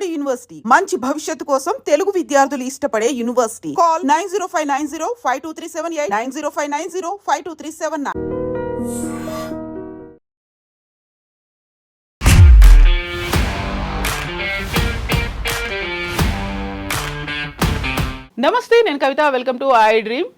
Vijayawada university మంచి భవిష్యత్తు కోసం తెలుగు విద్యార్థులు ఇష్టపడే యూనివర్సిటీ. కాల్ 9059052378 9059052379. నమస్తే, నేను Kavitha. Welcome to I dream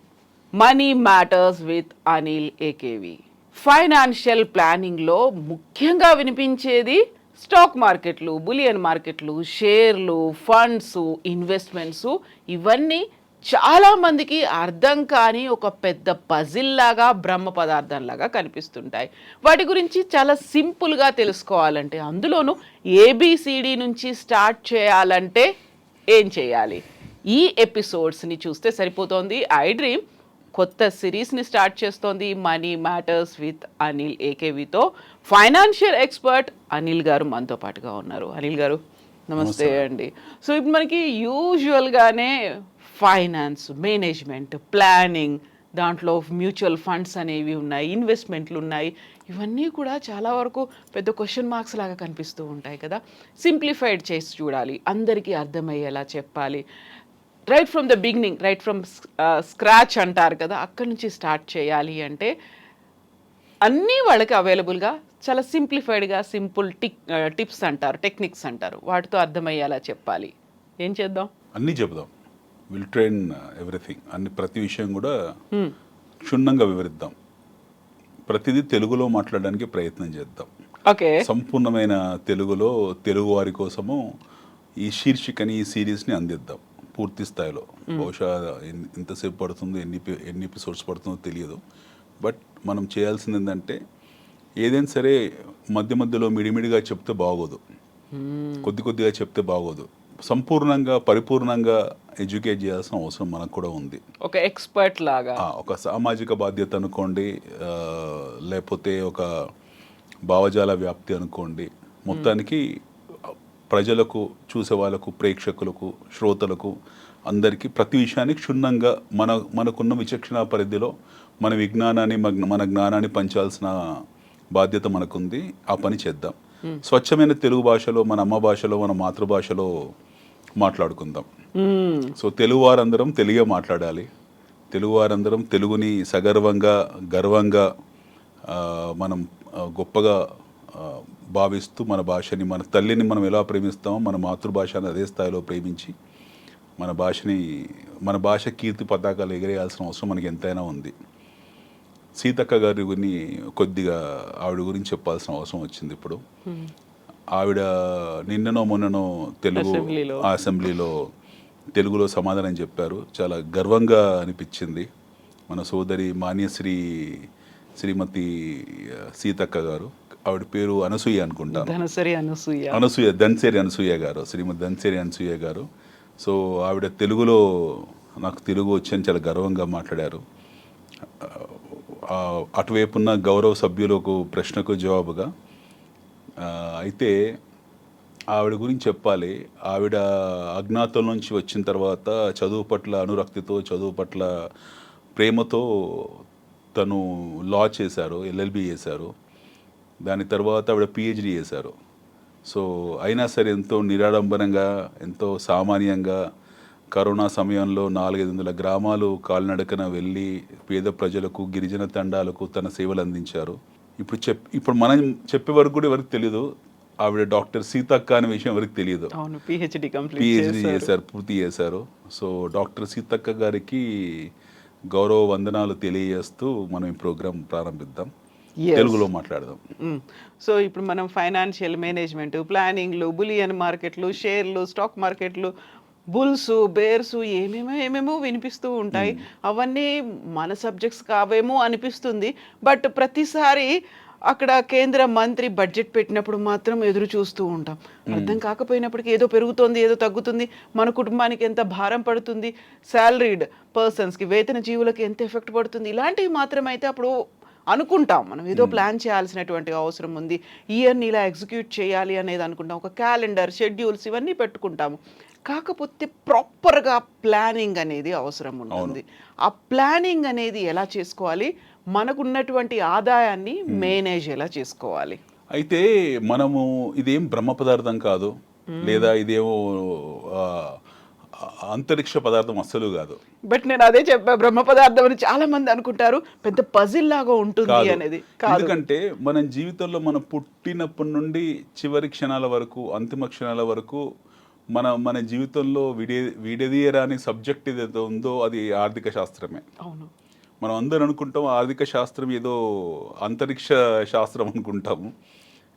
money matters with Anil AKV. Financial ప్లానింగ్లో ముఖ్యంగా వినిపించేది స్టాక్ మార్కెట్లు, బులియన్ మార్కెట్లు, షేర్లు, ఫండ్స్, ఇన్వెస్ట్మెంట్స్. ఇవన్నీ చాలామందికి అర్థం కాని ఒక పెద్ద పజిల్ లాగా, బ్రహ్మ పదార్థం లాగా కనిపిస్తుంటాయి. వాటి గురించి చాలా సింపుల్గా తెలుసుకోవాలంటే, అందులోనూ ఏబిసిడి నుంచి స్టార్ట్ చేయాలంటే ఏం చేయాలి? ఈ ఎపిసోడ్స్ని చూస్తే సరిపోతుంది. ఐ డ్రీమ్ కొత్త సిరీస్ని స్టార్ట్ చేస్తోంది, మనీ మ్యాటర్స్ విత్ అనిల్ ఏకేవితో. ఫైనాన్షియల్ ఎక్స్పర్ట్ అనిల్ గారు మనతో పాటుగా ఉన్నారు. అనిల్ గారు నమస్తే అండి. సో ఇప్పుడు మనకి యూజువల్గానే ఫైనాన్స్, మేనేజ్మెంట్, ప్లానింగ్, దాంట్లో మ్యూచువల్ ఫండ్స్ అనేవి ఉన్నాయి, ఇన్వెస్ట్మెంట్లు ఉన్నాయి. ఇవన్నీ కూడా చాలా వరకు పెద్ద క్వశ్చన్ మార్క్స్ లాగా కనిపిస్తూ ఉంటాయి కదా. సింప్లిఫైడ్ చేసి చూడాలి, అందరికీ అర్థమయ్యేలా చెప్పాలి. Right from the beginning, right from scratch అంటారు కదా, అక్కడి నుంచి స్టార్ట్ చేయాలి అంటే అన్నీ వాళ్ళకి అవైలబుల్గా చాలా సింప్లిఫైడ్గా, సింపుల్ టిప్స్ అంటారు, టెక్నిక్స్ అంటారు, వాటితో అర్థమయ్యేలా చెప్పాలి. ఏం చేద్దాం? అన్నీ చెప్దాం. Will train everything. ప్రతి విషయం కూడా క్షుణ్ణంగా వివరిద్దాం. ప్రతిదీ తెలుగులో మాట్లాడడానికి ప్రయత్నం చేద్దాం. ఓకే, సంపూర్ణమైన తెలుగులో తెలుగు వారి కోసము ఈ శీర్షికని, ఈ సిరీస్ని అందిద్దాం పూర్తి స్థాయిలో. బహుశా ఎంతసేపు పడుతుందో, ఎన్ని ఎపిసోడ్స్ పడుతుందో తెలియదు. బట్ మనం చేయాల్సింది ఏంటంటే, ఏదైనా సరే మధ్య మధ్యలో మిడిమిడిగా చెప్తే బాగోదు, కొద్ది కొద్దిగా చెప్తే బాగోదు. సంపూర్ణంగా, పరిపూర్ణంగా ఎడ్యుకేట్ చేయాల్సిన అవసరం మనకు కూడా ఉంది. ఒక ఎక్స్పర్ట్ లాగా, ఒక సామాజిక బాధ్యత అనుకోండి, లేకపోతే ఒక భావజాల వ్యాప్తి అనుకోండి. మొత్తానికి ప్రజలకు, చూసే వాళ్ళకు, ప్రేక్షకులకు, శ్రోతలకు, అందరికీ ప్రతి విషయానికి క్షుణ్ణంగా మనకున్న విచక్షణ పరిధిలో మన విజ్ఞానాన్ని, మన జ్ఞానాన్ని పంచాల్సిన బాధ్యత మనకుంది. ఆ పని చేద్దాం. స్వచ్ఛమైన తెలుగు భాషలో, మన అమ్మ భాషలో, మన మాతృభాషలో మాట్లాడుకుందాం. సో తెలుగువారందరం తెలుగే మాట్లాడాలి. తెలుగువారందరం తెలుగుని సగర్వంగా, గర్వంగా మనం గొప్పగా భావిస్తూ, మన భాషని, మన తల్లిని మనం ఎలా ప్రేమిస్తామో మన మాతృభాషని అదే స్థాయిలో ప్రేమించి మన భాష కీర్తి పతాకాలు ఎగరేయాల్సిన అవసరం మనకి ఎంతైనా ఉంది. సీతక్క గారిని కొద్దిగా ఆవిడ గురించి చెప్పాల్సిన అవసరం వచ్చింది ఇప్పుడు. ఆవిడ నిన్ననో మొన్ననో తెలుగు అసెంబ్లీలో తెలుగులో సమాధానం చెప్పారు. చాలా గర్వంగా అనిపించింది. మన సోదరి మాన్యశ్రీ శ్రీమతి సీతక్క గారు, ఆవిడ పేరు అనసూయ అనుకుంటాను, ధనసరి అనసూయ గారు, శ్రీమతి ధనసరి అనసూయ గారు. సో ఆవిడ తెలుగులో నాకు తెలుగు వచ్చని చాలా గర్వంగా మాట్లాడారు. అటువైపున్న గౌరవ సభ్యులకు ప్రశ్నకు జవాబుగా అయితే ఆవిడ గురించి చెప్పాలి. ఆవిడ అజ్ఞాతం నుంచి వచ్చిన తర్వాత చదువు పట్ల అనురక్తితో, చదువు పట్ల ప్రేమతో తను లా చేశారు, ఎల్ఎల్బి చేశారు. దాని తర్వాత ఆవిడ పిహెచ్డి చేశారు. సో అయినా సరే ఎంతో నిరాడంబరంగా, ఎంతో సామాన్యంగా కరోనా సమయంలో 400-500 గ్రామాలు కాలినడకన వెళ్ళి పేద ప్రజలకు, గిరిజన తండాలకు తన సేవలు అందించారు. ఇప్పుడు మనం చెప్పే వరకు కూడా ఎవరికి తెలియదు, ఆవిడ డాక్టర్ సీతక్క అనే విషయం ఎవరికి తెలియదు. పిహెచ్డి చేశారు, పూర్తి చేశారు. సో డాక్టర్ సీతక్క గారికి గౌరవ వందనాలు తెలియజేస్తూ మనం ఈ ప్రోగ్రాం ప్రారంభిద్దాం, తెలుగులో మాట్లాడదాం. సో ఇప్పుడు మనం ఫైనాన్షియల్ మేనేజ్మెంట్, ప్లానింగ్లు, బులియన్ మార్కెట్లు, షేర్లు, స్టాక్ మార్కెట్లు, బుల్స్, బేర్స్, ఏమేమో వినిపిస్తూ ఉంటాయి. అవన్నీ మన సబ్జెక్ట్స్ కావేమో అనిపిస్తుంది. బట్ ప్రతిసారి అక్కడ కేంద్ర మంత్రి బడ్జెట్ పెట్టినప్పుడు మాత్రం ఎదురు చూస్తూ ఉంటాం. అర్థం కాకపోయినప్పటికీ ఏదో పెరుగుతోంది, ఏదో తగ్గుతుంది, మన కుటుంబానికి ఎంత భారం పడుతుంది, శాలరీడ్ పర్సన్స్కి, వేతన జీవులకి ఎంత ఎఫెక్ట్ పడుతుంది, ఇలాంటివి మాత్రమైతే అప్పుడు అనుకుంటాం. మనం ఏదో ప్లాన్ చేయాల్సినటువంటి అవసరం ఉంది, ఇయర్ని ఇలా ఎగ్జిక్యూట్ చేయాలి అనేది అనుకుంటాం. ఒక క్యాలెండర్, షెడ్యూల్స్ ఇవన్నీ పెట్టుకుంటాము. కాకపోతే ప్రాపర్గా ప్లానింగ్ అనేది అవసరం ఉంటుంది. ఆ ప్లానింగ్ అనేది ఎలా చేసుకోవాలి, మనకున్నటువంటి ఆదాయాన్ని మేనేజ్ ఎలా చేసుకోవాలి? అయితే మనము ఇదేం బ్రహ్మ పదార్థం కాదు, లేదా ఇదేమో ఆ, అంతరిక్ష పదార్థం అస్సలు కాదు. బట్ నేను అదే చెప్పా, బ్రహ్మ పదార్థం అని చాలా మంది అనుకుంటారు, పెద్ద పజిల్ లాగా ఉంటుంది కాదు. అనేది. కాదు. ఎందుకంటే మన జీవితంలో మనం పుట్టినప్పటి నుండి చివరి క్షణాల వరకు, అంతిమ క్షణాల వరకు మన జీవితంలో విడదీయరాని సబ్జెక్ట్ ఏదైతే ఉందో అది ఆర్థిక శాస్త్రమే. అవును. మనం అందరం అనుకుంటాం ఆర్థిక శాస్త్రం ఏదో అంతరిక్ష శాస్త్రం అనుకుంటాము,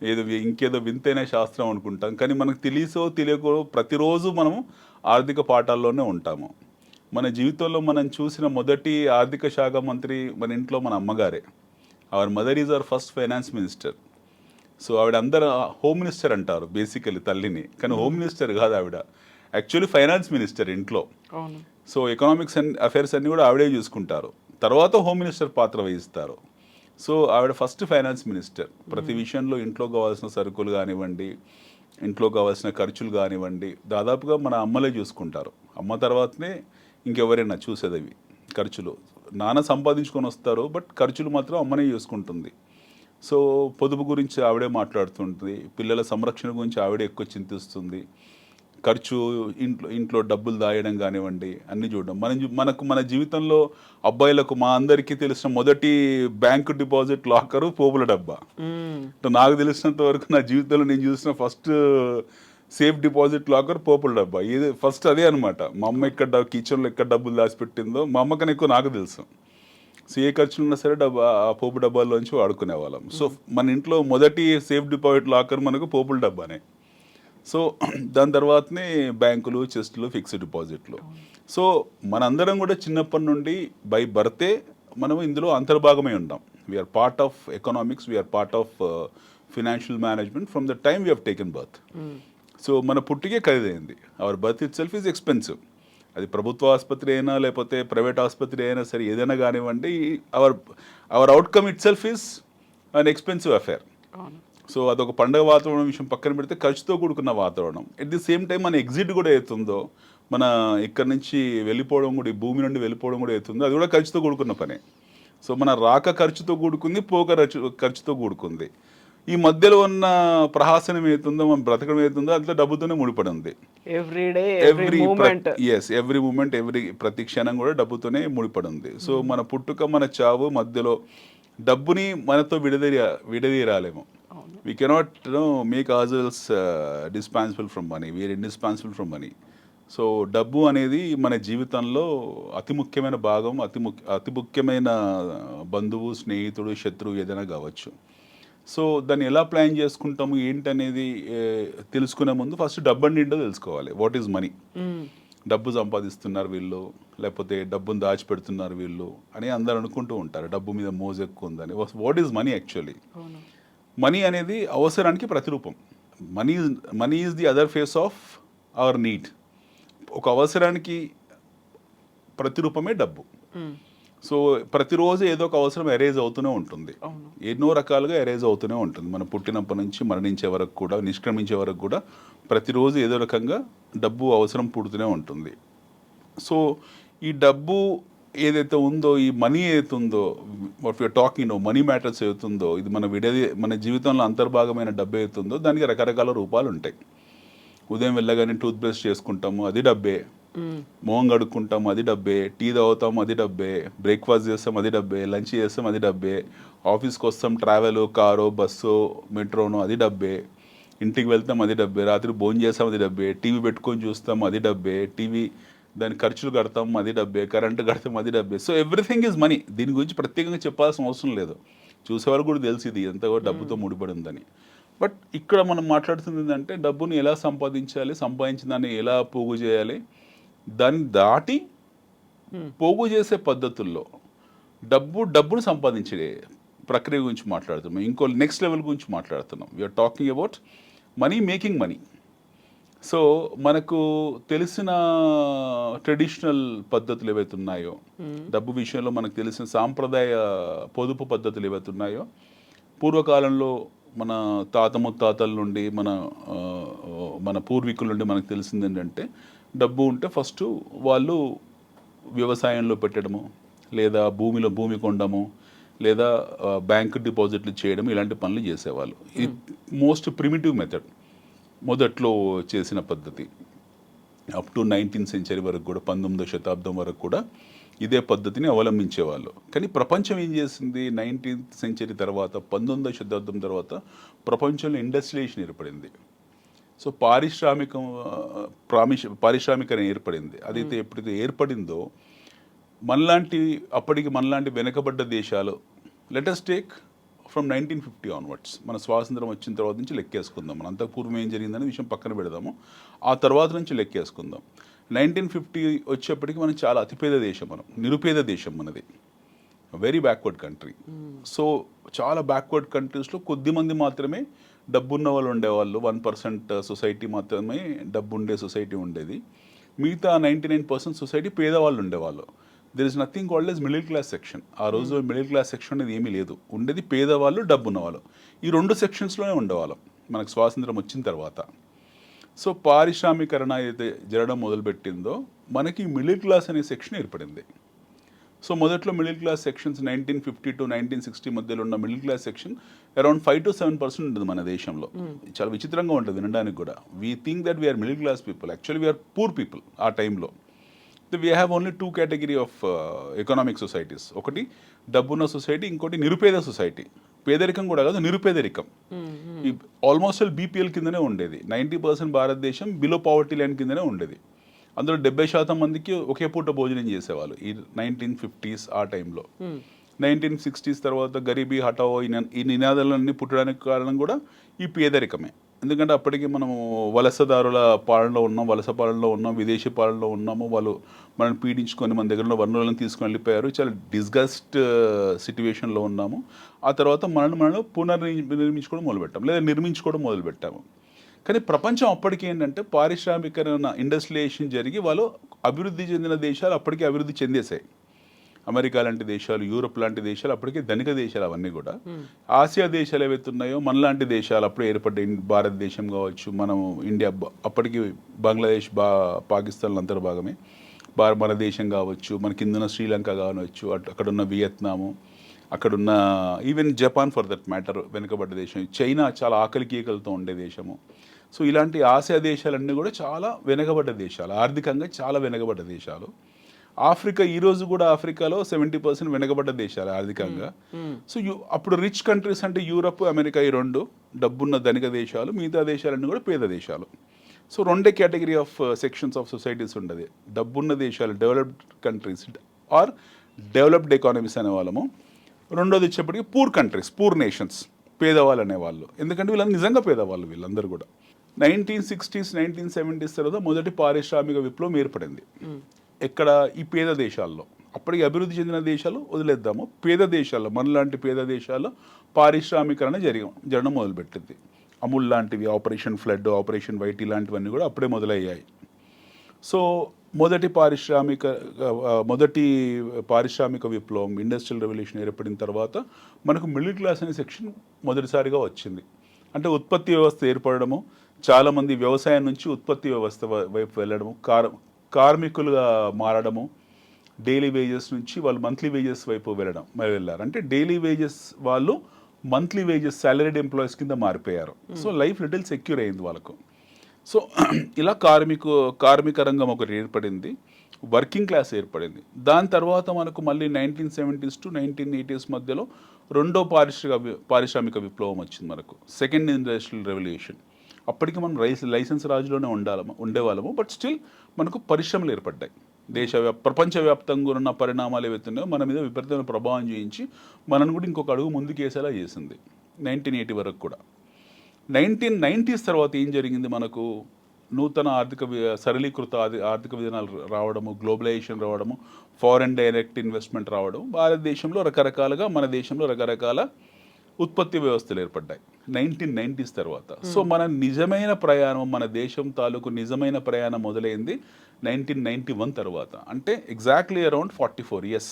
ఏదో ఇంకేదో వింతైన శాస్త్రం అనుకుంటాం. కానీ మనకు తెలియకో ప్రతిరోజు మనము ఆర్థిక పాఠాల్లోనే ఉంటాము. మన జీవితంలో మనం చూసిన మొదటి ఆర్థిక శాఖ మంత్రి మన ఇంట్లో మన అమ్మగారే. Our mother is our first finance minister. So ఆవిడ అందరూ హోమ్ మినిస్టర్ అంటారు బేసికలీ తల్లిని, కానీ హోమ్ మినిస్టర్ కాదు ఆవిడ, యాక్చువల్లీ ఫైనాన్స్ మినిస్టర్ ఇంట్లో. అవును. సో ఎకనామిక్స్ అండ్ అఫైర్స్ అన్నీ కూడా ఆవిడే చూసుకుంటారు, తర్వాత హోమ్ మినిస్టర్ పాత్ర వహిస్తారు. సో ఆవిడ ఫస్ట్ ఫైనాన్స్ మినిస్టర్. ప్రతి విషయంలో ఇంట్లో కావాల్సిన సరుకులు కానివ్వండి, ఇంట్లో కావాల్సిన ఖర్చులు కానివ్వండి, దాదాపుగా మన అమ్మలే చూసుకుంటారు. అమ్మ తర్వాతనే ఇంకెవరైనా చూసేది అవి ఖర్చులు. నాన్న సంపాదించుకొని వస్తారు, బట్ ఖర్చులు మాత్రం అమ్మనే చూసుకుంటుంది. సో పొదుపు గురించి ఆవిడే మాట్లాడుతుంటుంది, పిల్లల సంరక్షణ గురించి ఆవిడే ఎక్కువ చింతిస్తుంది. ఖర్చు, ఇంట్లో డబ్బులు దాయడం కానివ్వండి, అన్నీ చూడడం. మన జీవితంలో అబ్బాయిలకు మా అందరికీ తెలిసిన మొదటి బ్యాంకు డిపాజిట్ లాకరు పోపుల డబ్బా. నాకు తెలిసినంత వరకు నా జీవితంలో నేను చూసిన ఫస్ట్ సేఫ్ డిపాజిట్ లాకర్ పోపుల డబ్బా. ఇది ఫస్ట్ అదే అనమాట. మా అమ్మ ఎక్కడ కిచెన్లో ఎక్కడ డబ్బులు దాచిపెట్టిందో మా అమ్మకన్నా ఎక్కువ నాకు తెలుసు. సో ఏ ఖర్చులు ఉన్నా సరే ఆ పోపు డబ్బాల్లోంచి వాడుకునే వాళ్ళం. సో మన ఇంట్లో మొదటి సేఫ్ డిపాజిట్ లాకర్ మనకు పోపుల డబ్బానే. సో దాని తర్వాతనే బ్యాంకులు, చెస్ట్లు, ఫిక్స్డ్ డిపాజిట్లు. సో మనందరం కూడా చిన్నప్పటి నుండి బై బర్తే మనం ఇందులో అంతర్భాగమై ఉంటాం. We are part of economics, we are part of financial management from the time we have taken birth. So మన పుట్టికే ఖరీదైంది. Our birth itself is expensive. అది ప్రభుత్వ ఆసుపత్రి అయినా లేకపోతే ప్రైవేట్ ఆసుపత్రి అయినా సరే, ఏదైనా కానివ్వండి, our outcome itself is an expensive affair. So అదొక పండుగ వాతావరణం విషయం పక్కన పెడితే ఖర్చుతో కూడుకున్న వాతావరణం. ఎట్ ది సేమ్ టైం మన ఎగ్జిట్ కూడా అవుతుందో, మన ఇక్కడ నుంచి వెళ్ళిపోవడం కూడా, ఈ భూమి నుండి వెళ్ళిపోవడం కూడా అవుతుందో, అది కూడా ఖర్చుతో కూడుకున్న పనే. సో మన రాక ఖర్చుతో కూడుకుంది, పోక ఖర్చుతో కూడుకుంది. ఈ మధ్యలో ఉన్న ప్రహాసనం ఏతుందో, మనం బ్రతకడం ఏతుందో, అందులో డబ్బుతోనే ముడిపడి ఉంది. ఎవ్రీ మూమెంట్, ప్రతి క్షణం కూడా డబ్బుతోనే ముడిపడి ఉంది. సో మన పుట్టుక, మన చావు మధ్యలో డబ్బుని మనతో విడదీరాలేము. We cannot make ourselves dispensable from money, we are indispensable from money. So డబ్బు అనేది మన జీవితంలో అతి ముఖ్యమైన భాగం, అతి ముఖ్యమైన బంధువు, స్నేహితుడు, శత్రువు ఏదైనా కావచ్చు. సో దాన్ని ఎలా ప్లాన్ చేసుకుంటాము ఏంటనేది తెలుసుకునే ముందు ఫస్ట్ డబ్బు అంటే ఏంటో తెలుసుకోవాలి. What is money? డబ్బు సంపాదిస్తున్నారు వీళ్ళు, లేకపోతే డబ్బును దాచిపెడుతున్నారు వీళ్ళు అని అందరు అనుకుంటూ ఉంటారు. డబ్బు మీద మోజు ఎక్కువ ఉందని. What is money actually? Money అనేది అవసరానికి ప్రతిరూపం. Money is the other face of our need. ఒక అవసరానికి ప్రతిరూపమే డబ్బు. సో ప్రతిరోజు ఏదో ఒక అవసరం ఎరేజ్ అవుతూనే ఉంటుంది, ఎన్నో రకాలుగా ఎరేజ్ అవుతూనే ఉంటుంది. మనం పుట్టినప్పటి నుంచి మరణించే వరకు కూడా, నిష్క్రమించే వరకు కూడా ప్రతిరోజు ఏదో రకంగా డబ్బు అవసరం పుడుతూనే ఉంటుంది. సో ఈ డబ్బు ఏదైతే ఉందో, ఈ మనీ ఏదైతే ఉందో, what you're talking money matters ఏదైతుందో, ఇది మన జీవితంలో అంతర్భాగమైన డబ్బు ఏదైతుందో దానికి రకరకాల రూపాలు ఉంటాయి. ఉదయం వెళ్ళగానే టూత్ బ్రష్ చేసుకుంటాము, అది డబ్బే. మొహం కడుక్కుంటాము, అది డబ్బే. టీ తాగుతాము, అది డబ్బే. బ్రేక్ఫాస్ట్ చేస్తాం, అది డబ్బే. లంచ్ చేస్తాం, అది డబ్బే. ఆఫీస్కి వస్తాం, ట్రావెల్, కారో, బస్సో, మెట్రోనో, అది డబ్బే. ఇంటికి వెళ్తాం, అది డబ్బే. రాత్రి భోజనం చేస్తాం, అది డబ్బే. టీవీ పెట్టుకొని చూస్తాం, అది డబ్బే. దాని ఖర్చులు కడతాం, అది డబ్బే. కరెంటు కడతాం, అది డబ్బే. So everything is money. దీని గురించి ప్రత్యేకంగా చెప్పాల్సిన అవసరం లేదు, చూసేవాళ్ళు కూడా తెలిసి ఇది ఎంత డబ్బుతో ముడిపడి ఉందని. బట్ ఇక్కడ మనం మాట్లాడుతుంది ఏంటంటే డబ్బుని ఎలా సంపాదించాలి, సంపాదించిన దాన్ని ఎలా పోగు చేయాలి, దాన్ని దాటి పోగు చేసే పద్ధతుల్లో డబ్బును సంపాదించే ప్రక్రియ గురించి మాట్లాడుతున్నాం. ఇంకో నెక్స్ట్ లెవెల్ గురించి మాట్లాడుతున్నాం. We're talking about money making money. So మనకు తెలిసిన ట్రెడిషనల్ పద్ధతులు ఏవైతే ఉన్నాయో, డబ్బు విషయంలో మనకు తెలిసిన సాంప్రదాయ పొదుపు పద్ధతులు ఏవైతే ఉన్నాయో, పూర్వకాలంలో మన తాత ముత్తాతల నుండి, మన పూర్వీకుల నుండి మనకు తెలిసింది ఏంటంటే, డబ్బు ఉంటే ఫస్ట్ వాళ్ళు వ్యవసాయంలో పెట్టడము, లేదా భూమి కొనడము, లేదా బ్యాంక్ డిపాజిట్లు చేయడం, ఇలాంటి పనులు చేసేవాళ్ళు. ఇది మోస్ట్ ప్రిమిటివ్ మెథడ్. మొదట్లో చేసిన పద్ధతి. అప్ టు 19th సెంచరీ వరకు కూడా, 19వ శతాబ్దం వరకు కూడా ఇదే పద్ధతిని అవలంబించేవాళ్ళు. కానీ ప్రపంచం ఏం చేసింది? 19th సెంచరీ తర్వాత, 19వ శతాబ్దం తర్వాత ప్రపంచంలో ఇండస్ట్రియలైజేషన్ ఏర్పడింది. సో పారిశ్రామికరణ ఏర్పడింది. అదైతే ఎప్పుడైతే ఏర్పడిందో అప్పటికి మనలాంటి వెనకబడ్డ దేశాలు, లెటస్ టేక్ ఫ్రమ్ 1950 ఆన్వర్డ్స్, మన స్వాతంత్రం వచ్చిన తర్వాత నుంచి లెక్కేసుకుందాం. మన అంతకు పూర్వం ఏం జరిగిందనే విషయం పక్కన పెడదాము, ఆ తర్వాత నుంచి లెక్కేసుకుందాం. 1950 వచ్చేప్పటికి మనం చాలా అతిపేద దేశం, మనం నిరుపేద దేశం మనది, వెరీ బ్యాక్వర్డ్ కంట్రీ. సో చాలా బ్యాక్వర్డ్ కంట్రీస్లో కొద్దిమంది మాత్రమే డబ్బున్న వాళ్ళు ఉండేవాళ్ళు. 1% సొసైటీ మాత్రమే డబ్బు ఉండే సొసైటీ ఉండేది. మిగతా 99% సొసైటీ పేదవాళ్ళు ఉండేవాళ్ళు. There is nothing called as middle class section. ఆ రోజు మిడిల్ క్లాస్ సెక్షన్ అనేది ఏమీ లేదు. ఉండేది పేదవాళ్ళు, డబ్బు ఉన్నవాళ్ళు. ఈ 2 సెక్షన్స్లోనే ఉండేవాళ్ళం మనకు స్వాతంత్రం వచ్చిన తర్వాత. సో పారిశ్రామికరణ ఏదైతే జరగడం మొదలుపెట్టిందో మనకి మిడిల్ క్లాస్ అనే సెక్షన్ ఏర్పడింది. సో మొదట్లో మిడిల్ క్లాస్ సెక్షన్స్ 1950 to 1960 మధ్యలో ఉన్న middle class section around 5 to 7% ఉంటుంది మన దేశంలో. చాలా విచిత్రంగా ఉంటుంది వినడానికి కూడా. We think that we're middle class people, actually we're poor people. ఆ టైంలో we have only 2 category of economic societies. ఒకటి డబ్బున్న సొసైటీ, ఇంకోటి నిరుపేద సొసైటీ. పేదరికం కూడా కాదు, నిరుపేదరికం. ఆల్మోస్ట్ బీపీఎల్ కిందనే ఉండేది. 90% భారతదేశం బిలో పావర్టీ లైన్ కిందనే ఉండేది. అందులో 70% మందికి ఒకే పూట భోజనం చేసేవాళ్ళు ఈ 1950s ఆ టైంలో. 1960s తర్వాత గరీబీ హటావో ఈ నినాదాలన్నీ పుట్టడానికి కారణం కూడా ఈ పేదరికమే. ఎందుకంటే అప్పటికి మనము వలసదారుల పాలనలో ఉన్నాం, వలస పాలనలో ఉన్నాం, విదేశీ పాలనలో ఉన్నాము. వాళ్ళు మనల్ని పీడించుకొని మన దగ్గర ఉన్న వనరులను తీసుకొని వెళ్ళిపోయారు. చాలా డిస్గస్ట్ సిట్యువేషన్లో ఉన్నాము. ఆ తర్వాత మనం పునర్నిర్మించుకోవడం మొదలుపెట్టాము, లేదా నిర్మించుకోవడం మొదలుపెట్టాము. కానీ ప్రపంచం అప్పటికి ఏంటంటే పారిశ్రామికరణ, ఇండస్ట్రియలైజేషన్ జరిగి వాళ్ళు అభివృద్ధి చెందిన దేశాలు అప్పటికే అభివృద్ధి చెందేశాయి. అమెరికా లాంటి దేశాలు, యూరోప్ లాంటి దేశాలు అప్పటికే ధనిక దేశాలు అవన్నీ కూడా. ఆసియా దేశాలు ఏవైతే ఉన్నాయో మనలాంటి దేశాలు అప్పుడే ఏర్పడ్డాయి. భారతదేశం కావచ్చు, మనం ఇండియా, అప్పటికి బంగ్లాదేశ్, పాకిస్తాన్ అంతర్భాగమే. మన దేశం కావచ్చు, మన కిందన్న శ్రీలంక కావచ్చు, అక్కడున్న వియత్నాము, అక్కడున్న even Japan for that matter వెనుకబడ్డ దేశం. చైనా చాలా ఆకలి కీకలతో ఉండే దేశము. సో ఇలాంటి ఆసియా దేశాలన్నీ కూడా చాలా వెనుకబడ్డ దేశాలు, ఆర్థికంగా చాలా వెనుకబడ్డ దేశాలు. ఆఫ్రికా, ఈరోజు కూడా ఆఫ్రికాలో 70% వెనుకబడ్డ దేశాలు ఆర్థికంగా. సో అప్పుడు రిచ్ కంట్రీస్ అంటే యూరప్, అమెరికా, ఈ 2 డబ్బున్న ధనిక దేశాలు. మిగతా దేశాలన్నీ కూడా పేద దేశాలు. So 2 category of sections of societies ఉండదు. డబ్బున్న దేశాలు, developed countries or developed economies అనేవాళ్ళము. రెండోది వచ్చేప్పటికి పూర్ కంట్రీస్, పూర్ నేషన్స్, పేదవాళ్ళు అనేవాళ్ళు. ఎందుకంటే వీళ్ళందరూ నిజంగా పేదవాళ్ళు వీళ్ళందరూ కూడా. 1960s 1970s తర్వాత మొదటి పారిశ్రామిక విప్లవం ఏర్పడింది. ఎక్కడ? ఈ పేద దేశాల్లో. అప్పటికి అభివృద్ధి చెందిన దేశాలు వదిలేద్దాము, పేద దేశాల్లో, మనలాంటి పేద దేశాల్లో పారిశ్రామికరణ జరగడం మొదలుపెట్టింది. అమూల్ లాంటివి, ఆపరేషన్ ఫ్లడ్, ఆపరేషన్ వైట్, ఇలాంటివన్నీ కూడా అప్పుడే మొదలయ్యాయి. సో మొదటి పారిశ్రామిక విప్లవం, ఇండస్ట్రియల్ రెవల్యూషన్ ఏర్పడిన తర్వాత మనకు మిడిల్ క్లాస్ అనే సెక్షన్ మొదటిసారిగా వచ్చింది. అంటే ఉత్పత్తి వ్యవస్థ ఏర్పడము, చాలామంది వ్యవసాయం నుంచి ఉత్పత్తి వ్యవస్థ వైపు వెళ్ళడము, కార్మికులుగా మారడము, డైలీ వేజెస్ నుంచి వాళ్ళు మంత్లీ వేజెస్ వైపు వెళ్ళారు. అంటే డైలీ వేజెస్ వాళ్ళు మంత్లీ వేజెస్, సాలరీడ్ ఎంప్లాయీస్ కింద మారిపోయారు. సో లైఫ్ లిటిల్ సెక్యూర్ అయింది వాళ్ళకు. సో ఇలా కార్మిక రంగం ఒకటి ఏర్పడింది, వర్కింగ్ క్లాస్ ఏర్పడింది. దాని తర్వాత మనకు మళ్ళీ 1970s to 1980s మధ్యలో రెండో పారిశ్రామిక విప్లవం వచ్చింది మనకు, సెకండ్ ఇండస్ట్రియల్ రెవల్యూషన్. అప్పటికి మనం లైసెన్స్ రాజులోనే ఉండేవాళ్ళము, బట్ స్టిల్ మనకు పరిశ్రమలు ఏర్పడ్డాయి. ప్రపంచవ్యాప్తంగా ఉన్న పరిణామాలు ఏవైతున్నాయో మన మీద విపరీతమైన ప్రభావం చేయించి మనను కూడా ఇంకొక అడుగు ముందుకేసేలా చేసింది 1980 వరకు కూడా. 1990s తర్వాత ఏం జరిగింది? మనకు నూతన సరళీకృత ఆర్థిక విధానాలు రావడము, గ్లోబలైజేషన్ రావడము, ఫారెన్ డైరెక్ట్ ఇన్వెస్ట్మెంట్ రావడం, భారతదేశంలో రకరకాలుగా, మన దేశంలో రకరకాల ఉత్పత్తి వ్యవస్థలు ఏర్పడ్డాయి 1990s తర్వాత. సో మన నిజమైన ప్రయాణం, మన దేశం తాలూకు నిజమైన ప్రయాణం మొదలైంది 1991 తర్వాత. అంటే ఎగ్జాక్ట్లీ అరౌండ్ 44 years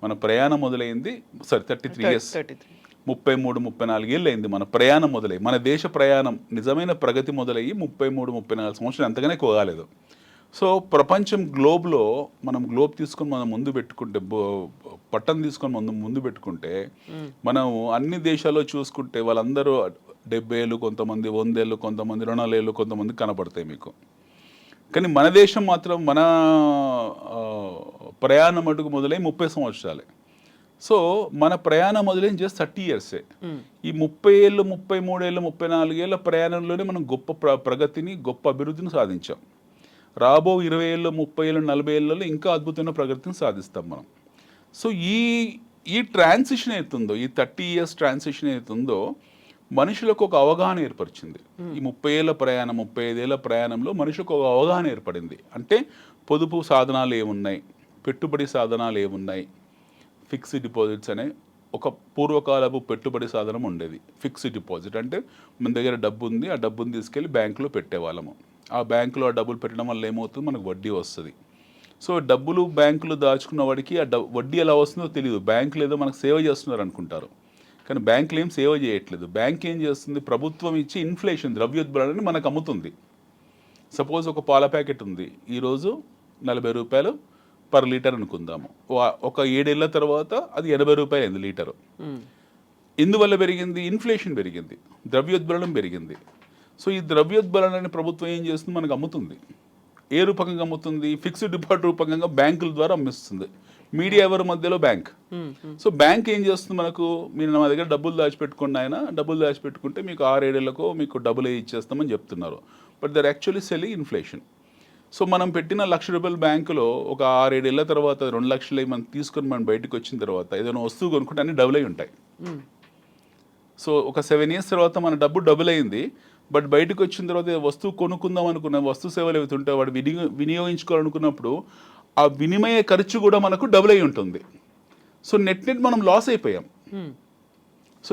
మన ప్రయాణం మొదలైంది. 33 years, 33-34 ఏళ్ళు అయింది మన ప్రయాణం మొదలై. మన దేశ ప్రయాణం, నిజమైన ప్రగతి మొదలయ్యి 33-34 సంవత్సరాలు, అంతగానే కాలేదు. సో ప్రపంచం గ్లోబ్లో మనం గ్లోబ్ తీసుకొని మనం ముందు పెట్టుకుంటే, పట్టం తీసుకొని ముందు పెట్టుకుంటే, మనం అన్ని దేశాల్లో చూసుకుంటే వాళ్ళందరూ 70 ఏళ్ళు కొంతమంది, 100 ఏళ్ళు కొంతమంది, 200 ఏళ్ళు కొంతమంది కనపడతాయి మీకు. కానీ మన దేశం మాత్రం మన ప్రయాణం మటుకు మొదలై 30 సంవత్సరాలే. సో మన ప్రయాణం మొదలైన జస్ట్ 30 ఇయర్సే. ఈ 30 ఏళ్ళు, 33 ఏళ్ళు, 34 ఏళ్ళ ప్రయాణంలోనే మనం గొప్ప ప్రగతిని, గొప్ప అభివృద్ధిని సాధించాం. రాబో 20 ఏళ్ళు, 30 ఏళ్ళు, 40 ఏళ్ళలో ఇంకా అద్భుతమైన ప్రగతిని సాధిస్తాం మనం. సో ఈ ట్రాన్సిషన్ అవుతుందో, ఈ 30 ఇయర్స్ ట్రాన్సిషన్ అవుతుందో మనుషులకు ఒక అవగాహన ఏర్పరిచింది. ఈ 30 ఏళ్ళ ప్రయాణం, 35 ఏళ్ళ ప్రయాణంలో మనుషులకు ఒక అవగాహన ఏర్పడింది. అంటే పొదుపు సాధనాలు ఏమున్నాయి, పెట్టుబడి సాధనాలు ఏమున్నాయి, ఫిక్స్డ్ డిపాజిట్స్ అనే ఒక పూర్వకాలపు పెట్టుబడి సాధనం ఉండేది. ఫిక్స్డ్ డిపాజిట్ అంటే మన దగ్గర డబ్బు ఉంది, ఆ డబ్బుని తీసుకెళ్ళి బ్యాంకులో పెట్టేవాళ్ళము. ఆ బ్యాంకులో ఆ డబ్బులు పెట్టడం వల్ల ఏమవుతుంది, మనకు వడ్డీ వస్తుంది. సో డబ్బులు బ్యాంకులో దాచుకున్న వాడికి ఆ వడ్డీ ఎలా వస్తుందో తెలియదు. బ్యాంకులు ఏదో మనకు సేవ చేస్తున్నారు అనుకుంటారు, కానీ బ్యాంకులు ఏం సేవ చేయట్లేదు. బ్యాంక్ ఏం చేస్తుంది, ప్రభుత్వం ఇచ్చి ఇన్ఫ్లేషన్, ద్రవ్యోద్బలాన్ని మనకు అమ్ముతుంది. సపోజ్ ఒక పాల ప్యాకెట్ ఉంది, ఈరోజు 40 రూపాయలు పర్ లీటర్ అనుకుందాము. ఒక 7 ఏళ్ళ తర్వాత అది 80 రూపాయలు అయింది లీటరు. ఎందువల్ల పెరిగింది, ఇన్ఫ్లేషన్ పెరిగింది, ద్రవ్యోద్బలం పెరిగింది. సో ఈ ద్రవ్యోద్బలాన్ని ప్రభుత్వం ఏం చేస్తుంది, మనకు అమ్ముతుంది. ఏ రూపకంగా అమ్ముతుంది, ఫిక్స్డ్ డిపాజిట్ రూపకంగా బ్యాంకుల ద్వారా అమ్మిస్తుంది. మీడియా ఎవరి మధ్యలో, బ్యాంక్. సో బ్యాంక్ ఏం చేస్తుంది, మనకు మీరు మా దగ్గర డబ్బులు దాచిపెట్టుకోండి, ఆయన డబ్బులు దాచిపెట్టుకుంటే మీకు 6-7 ఏళ్ళకో మీకు డబ్బులు ఇచ్చేస్తామని చెప్తున్నారు. But they're actually selling inflation. So మనం పెట్టిన 1,00,000 రూపాయల బ్యాంకులో ఒక 6-7 ఏళ్ళ తర్వాత 2 లక్షలు మనం తీసుకొని మనం బయటకు వచ్చిన తర్వాత ఏదైనా వస్తువు కొనుక్కుంటే అన్ని డబుల్ అయి ఉంటాయి. సో ఒక 7 ఇయర్స్ తర్వాత మన డబ్బు డబుల్ అయింది. బట్ బయటకు వచ్చిన తర్వాత వస్తువు కొనుక్కుందాం అనుకున్న వస్తు సేవలు ఏవైతుంటే వాడు వినియోగించుకోవాలనుకున్నప్పుడు ఆ వినిమయ ఖర్చు కూడా మనకు డబుల్ అయి ఉంటుంది. సో నెట్ మనం లాస్ అయిపోయాం. సో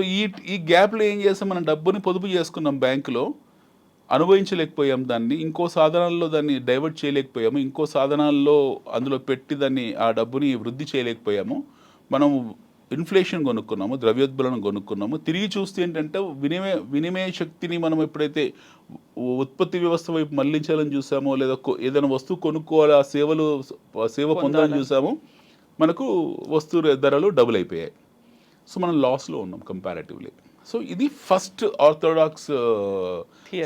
ఈ గ్యాప్లో ఏం చేస్తాం, మనం డబ్బుని పొదుపు చేసుకున్నాం బ్యాంకులో, అనుభవించలేకపోయాం దాన్ని, ఇంకో సాధనాల్లో దాన్ని డైవర్ట్ చేయలేకపోయాము, ఇంకో సాధనాల్లో అందులో పెట్టి దాన్ని ఆ డబ్బుని వృద్ధి చేయలేకపోయాము. మనం ఇన్ఫ్లేషన్ కొనుక్కున్నాము, ద్రవ్యోద్బలం కొనుక్కున్నాము. తిరిగి చూస్తే ఏంటంటే వినిమయ శక్తిని మనం ఎప్పుడైతే ఉత్పత్తి వ్యవస్థ వైపు మళ్లించాలని చూసామో, లేదా ఏదైనా వస్తువు కొనుక్కోవాలి, ఆ సేవ పొందాలని చూసామో, మనకు వస్తువు ధరలు డబుల్ అయిపోయాయి. సో మనం లాస్లో ఉన్నాం కంపారిటివ్లీ. సో ఇది ఫస్ట్ ఆర్థోడాక్స్